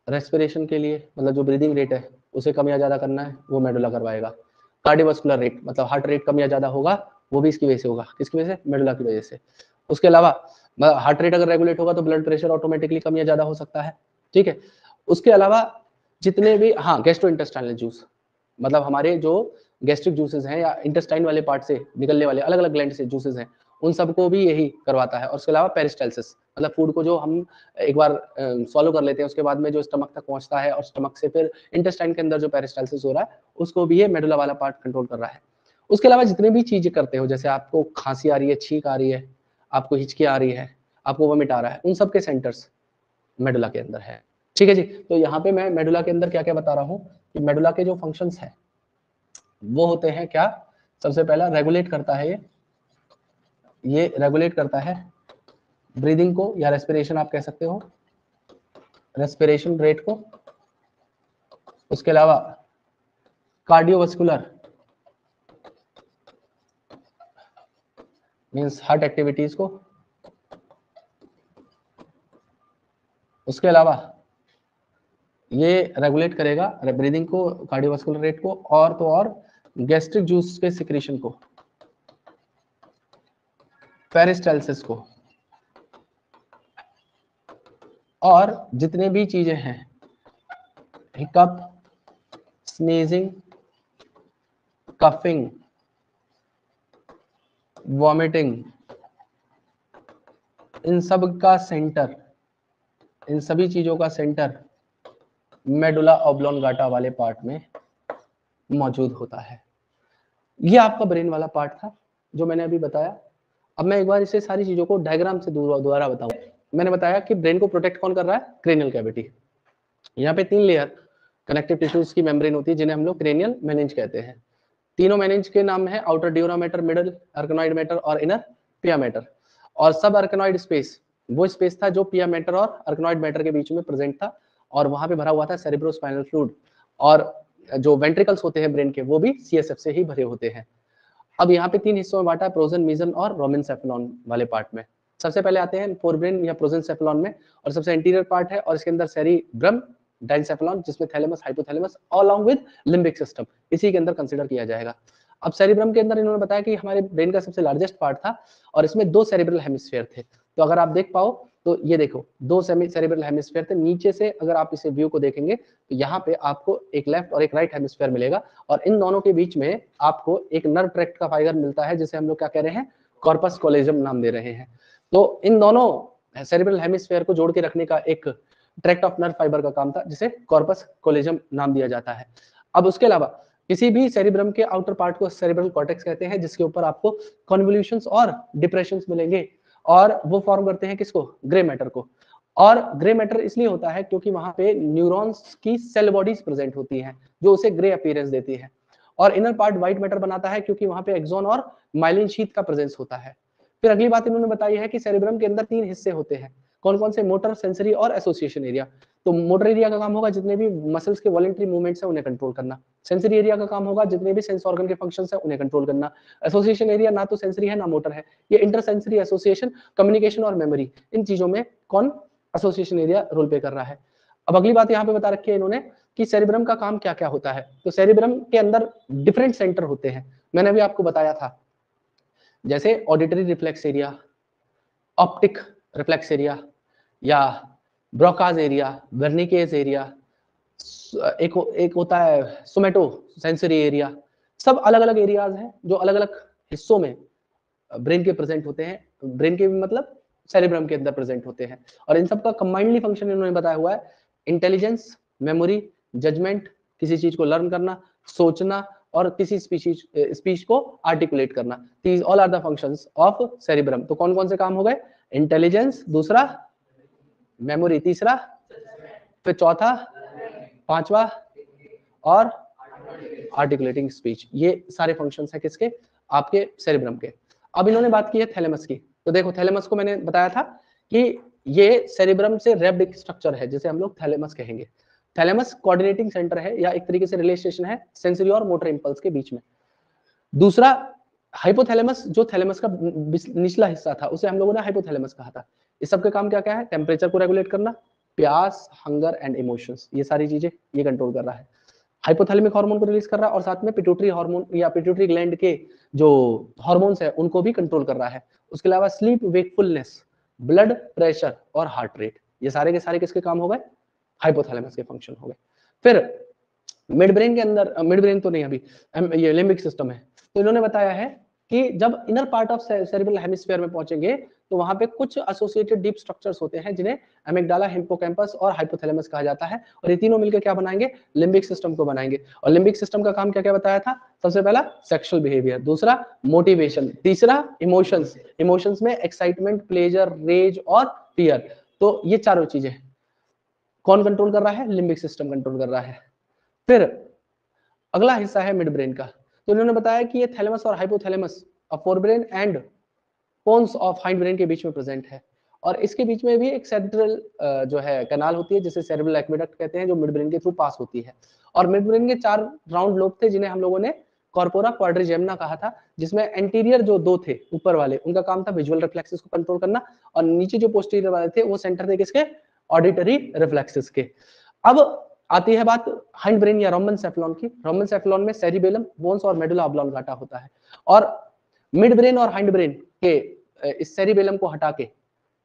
रेस्पिरेशन के लिए, मतलब जो ब्रीदिंग रेट है उसे कम या ज्यादा करना है, वो मेडुला करवाएगा। कार्डियोवास्कुलर रेट, मतलब हार्ट रेट कम या ज्यादा होगा, वो भी इसकी वजह से होगा। किसकी वजह से? मेडुला की वजह से। उसके अलावा हार्ट रेट अगर रेगुलेट होगा तो ब्लड प्रेशर ऑटोमेटिकली कम या ज्यादा हो सकता है, ठीक है। उसके अलावा जितने भी, हाँ, गैस्ट्रोइंटेस्टाइनल जूस, मतलब हमारे जो गैस्ट्रिक जूसेस हैं या इंटेस्टाइन वाले पार्ट से निकलने वाले अलग अलग ग्लैंड से जूसेस हैं, उन सबको भी यही करवाता है। और उसके अलावा पेरिस्टाल्सिस, मतलब फूड को जो हम एक बार सॉलो कर लेते हैं, उसके बाद में जो स्टमक तक पहुंचता है और स्टमक से फिर इंटेस्टाइन के अंदर जो पेरिस्टाल्सिस हो रहा है, उसको भी ये मेडुला वाला पार्ट कंट्रोल कर रहा है। उसके अलावा जितने भी चीजें करते हो, जैसे आपको खांसी आ रही है, छींक आ रही है, आपको हिचकी आ रही है, आपको वोमिट आ रहा है, उन सबके सेंटर्स मेडुला के अंदर है, ठीक है जी। तो यहाँ पे मैं मेडुला के अंदर क्या क्या बता रहा हूँ कि मेडुला के जो फंक्शंस हैं वो होते हैं क्या? सबसे पहला रेगुलेट करता है, ये रेगुलेट करता है ब्रीदिंग को, या रेस्पिरेशन आप कह सकते हो, रेस्पिरेशन रेट को। उसके अलावा कार्डियोवास्कुलर मींस हार्ट एक्टिविटीज को। उसके अलावा ये रेगुलेट करेगा ब्रीदिंग को, कार्डियोवास्कुलर रेट को, और तो और गैस्ट्रिक जूस के सिक्रीशन को, पेरिस्टाल्सिस को, और जितने भी चीजें हैं, हिकअप, स्नीजिंग, कफिंग, वॉमिटिंग, इन सब का सेंटर, इन सभी चीजों का सेंटर मेडुला ऑब्लोंगाटा वाले पार्ट में मौजूद होता है। ये आपका ब्रेन वाला पार्ट था जो मैंने अभी बताया। अब मैं एक बार इसे सारी चीजों को डायग्राम से दोबारा बताऊं। मैंने बताया कि ब्रेन को प्रोटेक्ट कौन कर रहा है? Cranial cavity. यहाँ पे 3 लेयर कनेक्टिव टिश्यूज की मेम्ब्रेन होती है, जिन्हें हम लोग क्रेनियल मेनिंज कहते हैं। तीनों मेनिंज के नाम है outer dura mater, middle arachnoid mater और इनर पिया मैटर, और सब आर्कनॉइड स्पेस वो स्पेस था जो पिया मैटर और आर्कनॉइड मैटर के बीच में प्रेजेंट था, और वहां पे भरा हुआ था सेरेब्रोस्पाइनल फ्लूइड, और जो वेंट्रिकल्स होते हैं ब्रेन के वो भी सीएसएफ से ही भरे होते हैं। अब यहाँ पे 3 हिस्सों में बांटा है, प्रोजन, मीजन और रोमेनसेफेलॉन वाले पार्ट में। सबसे पहले आते हैं फोरब्रेन या प्रोजेनसेफेलॉन में, और सबसे एंटीरियर पार्ट है, और इसके अंदर सेरिब्रम, डाइनसेफेलॉन जिसमें thalamus, hypothalamus along with limbic system इसी के अंदर कंसीडर किया जाएगा। अब सेरिब्रम के अंदर इन्होंने बताया कि हमारे ब्रेन का सबसे लार्जेस्ट पार्ट था, और इसमें 2 सेरिब्रल हेमिस्फीयर थे। तो अगर आप देख पाओ तो ये देखो 2 सेरिब्रल हेमिस्फीयर थे। नीचे से अगर आप इसे व्यू को देखेंगे तो यहाँ पे आपको एक लेफ्ट और एक राइट हेमिस्फीयर मिलेगा, और इन दोनों के बीच में आपको एक नर्व ट्रैक्ट का फाइबर मिलता है जिसे हम लोग क्या कह रहे हैं, कॉर्पस कोलेजम नाम दे रहे हैं। तो इन दोनों सेरिब्रल हेमिस्फीयर को जोड़ के रखने का एक ट्रैक्ट ऑफ नर्व फाइबर का काम था जिसे कॉर्पस कोलेजम नाम दिया जाता है। अब उसके अलावा किसी भी सेरिब्रम के आउटर पार्ट को सेरिब्रल कॉर्टेक्स कहते हैं, जिसके ऊपर आपको कन्वोल्यूशंस और डिप्रेशंस मिलेंगे, और वो फॉर्म करते हैं किसको, ग्रे मैटर को। और ग्रे मैटर इसलिए होता है क्योंकि वहां पे न्यूरॉन्स की सेल बॉडीज प्रेजेंट होती हैं जो उसे ग्रे अपीयरेंस देती है। और इनर पार्ट व्हाइट मैटर बनाता है क्योंकि वहां पे एक्सॉन और माइलिन शीथ का प्रेजेंस होता है। फिर अगली बात इन्होंने बताई है कि सेरिब्रम के अंदर 3 हिस्से होते हैं, कौन कौन से, मोटर, सेंसरी और एसोसिएशन एरिया। तो मोटर एरिया का काम होगा जितने भी मसल्स के वॉलंटरी मूवमेंट्स है उन्हें कंट्रोल करना। सेंसरी एरिया का काम होगा जितने भी सेंस ऑर्गन के फंक्शंस है उन्हें कंट्रोल करना। एसोसिएशन एरिया ना तो सेंसरी है ना मोटर है, ये इंटरसेंसरी एसोसिएशन, कम्युनिकेशन और मेमोरी, इन चीजों में कौन, एसोसिएशन एरिया रोल प्ले कर रहा है। अब अगली बात यहाँ पे बता रखी है इन्होंने कि सेरिब्रम का काम क्या क्या होता है। तो सेरिब्रम के अंदर डिफरेंट सेंटर होते हैं, मैंने अभी आपको बताया था, जैसे auditory reflex area, optic reflex area, या ब्रोकाज एरिया, वर्निकेज एरिया, एक होता है सोमेटो सेंसरी एरिया। सब अलग अलग एरियाज हैं जो अलग अलग हिस्सों में ब्रेन के प्रेजेंट होते हैं, ब्रेन के मतलब सेरिब्रम के अंदर प्रेजेंट होते हैं, और इन सब का कंबाइंडली फंक्शन इन्होंने बताया हुआ है, इंटेलिजेंस, मेमोरी, जजमेंट, किसी चीज को लर्न करना, सोचना, और किसी स्पीच को आर्टिकुलेट करना। These all are the functions of cerebrum. तो कौन कौन से काम हो गए, इंटेलिजेंस, दूसरा मेमोरी, तीसरा, फिर चौथा, पांचवा, और आर्टिकुलेटिंग स्पीच। ये सारे फंक्शंस हैं किसके, आपके सेरिब्रम के। अब इन्होंने बात की है थैलेमस की। तो देखो थैलेमस को मैंने बताया था कि ये सेरिब्रम से रैप्ड एक स्ट्रक्चर है जिसे हम लोग थैलेमस कहेंगे। थैलेमस कोऑर्डिनेटिंग सेंटर है या एक तरीके से रिलेशन है सेंसरी और मोटर इंपल्स के बीच में। दूसरा हाइपोथैलेमस, जो थैलेमस का निचला हिस्सा था उसे हम लोगों ने हाइपोथैलेमस कहा था। इस सब का काम क्या क्या है, टेम्परेचर को रेगुलेट करना, प्यास, हंगर एंड इमोशंस, ये सारी चीजें ये कंट्रोल कर रहा है। हाइपोथैलेमिक हार्मोन को रिलीज कर रहा है, और साथ में पिट्यूटरी हार्मोन या पिट्यूटरी ग्लैंड के जो हार्मोन्स है उनको भी कंट्रोल कर रहा है। उसके अलावा स्लीप, वेकफुलनेस, ब्लड प्रेशर और हार्ट रेट, ये सारे के सारे किसके काम हो गए, हाइपोथैलेमस के फंक्शन हो गए। फिर मिड ब्रेन के अंदर, मिड ब्रेन तो नहीं, अभी ये लिम्बिक सिस्टम है। तो इन्होंने बताया है कि जब inner part of cerebral hemisphere में पहुंचेंगे तो वहां पे कुछ एसोसिएटेड डीप स्ट्रक्चर्स होते हैं जिन्हें एमिगडाला, हिप्पोकैम्पस और हाइपोथैलेमस कहा जाता है, और ये तीनों मिलकर क्या बनाएंगे, लिम्बिक सिस्टम को बनाएंगे। और लिम्बिक सिस्टम का काम क्या क्या बताया था, सबसे पहला सेक्सुअल बिहेवियर, दूसरा मोटिवेशन, तीसरा इमोशंस, इमोशंस में एक्साइटमेंट, प्लेजर, रेज और फियर। तो ये चारों चीजें कौन कंट्रोल कर रहा है, लिम्बिक सिस्टम कंट्रोल कर रहा है। फिर अगला हिस्सा है मिड ब्रेन का। तो इन्होंने बताया कि ये थैलेमस और hypothalamus forebrain and pons of hind brain के बीच में प्रेजेंट है, और इसके बीच में भी एक सेंट्रल जो है कैनाल होती है जिसे सेरेब्रल एक्वेडक्ट कहते हैं, जो मिड ब्रेन के थ्रू पास होती है। और मिड ब्रेन के 4 राउंड लोब थे जिन्हें हम लोगों ने कॉर्पोरा क्वाड्रिजेमिना कहा था, जिसमें एंटीरियर जो 2 थे ऊपर वाले उनका काम था विजुअल रिफ्लेक्सेस को कंट्रोल करना, और नीचे जो पोस्टीरियर वाले थे वो सेंटर थे किसके, ऑडिटरी रिफ्लेक्सेस के। अब आती है बात हाइंड ब्रेन या रोमेनसेफेलॉन की। रोमेनसेफेलॉन में सेरिबेलम, बोन्स और मेडुला ऑब्लोंगाटा होता है, और मिड ब्रेन और हाइंड ब्रेन के इस सेरिबेलम को हटा के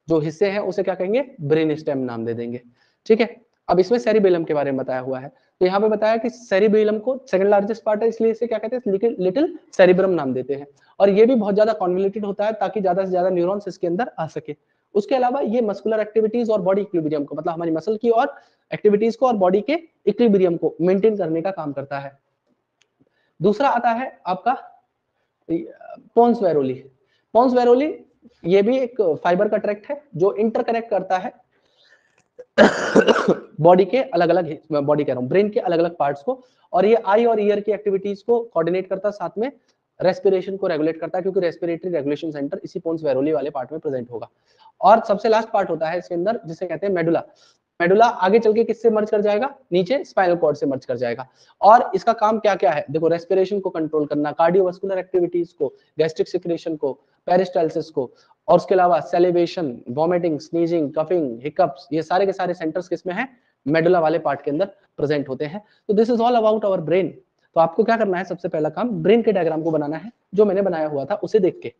जो हिस्से हैं उसे क्या कहेंगे, ब्रेन स्टेम नाम दे देंगे। ठीक है, अब इसमें सेरिबेलम के बारे में बताया हुआ है। तो यहाँ पे बताया कि सेरिबेलम को सेकंड लार्जेस्ट पार्ट है, इसलिए इसे क्या कहते हैं, लिटिल सेरिब्रम नाम देते हैं, और ये भी बहुत ज्यादा कॉन्वोल्यूटेड होता है ताकि ज्यादा से ज्यादा न्यूरॉन्स इसके अंदर आ सके। उसके अलावा ये मस्कुलर एक्टिविटीज और बॉडी इक्विलिब्रियम को, मतलब हमारी मसल की और एक्टिविटीज को और बॉडी के इक्विलिब्रियम को मेंटेन करने का काम करता है। दूसरा आता है आपका पोन्स वेरोली। पोन्स वेरोली ये भी एक फाइबर का ट्रैक्ट है जो इंटरकनेक्ट करता है बॉडी के अलग अलग, बॉडी कह रहा हूं, ब्रेन के अलग अलग पार्ट्स को, और ये आई और ईयर की एक्टिविटीज को कोऑर्डिनेट करता है, साथ में रेस्पिरेशन को रेगुलेट करता है, क्योंकि रेस्पिरेटरी रेगुलेशन सेंटर इसी पोन्स वेरोली वाले पार्ट में प्रेजेंट होगा। और सबसे लास्ट पार्ट होता है इसके अंदर जिसे कहते हैं मेडुला। मेडुला आगे चल के किससे मर्ज कर जाएगा, नीचे स्पाइनल कॉर्ड से मर्ज कर जाएगा। और इसका काम क्या क्या है, देखो रेस्पिरेशन को कंट्रोल करना, कार्डियोवास्कुलर एक्टिविटीज को, गैस्ट्रिक सिक्रेशन को, पेरिस्टाल्सिस को, और उसके अलावा salivation, vomiting, sneezing, coughing, hiccups, ये सारे के सारे सेंटर्स किसमें है, मेडुला वाले पार्ट के अंदर प्रेजेंट होते हैं। तो this is all about our brain. तो आपको क्या करना है, सबसे पहला काम ब्रेन के डायग्राम को बनाना है, जो मैंने बनाया हुआ था उसे देख के।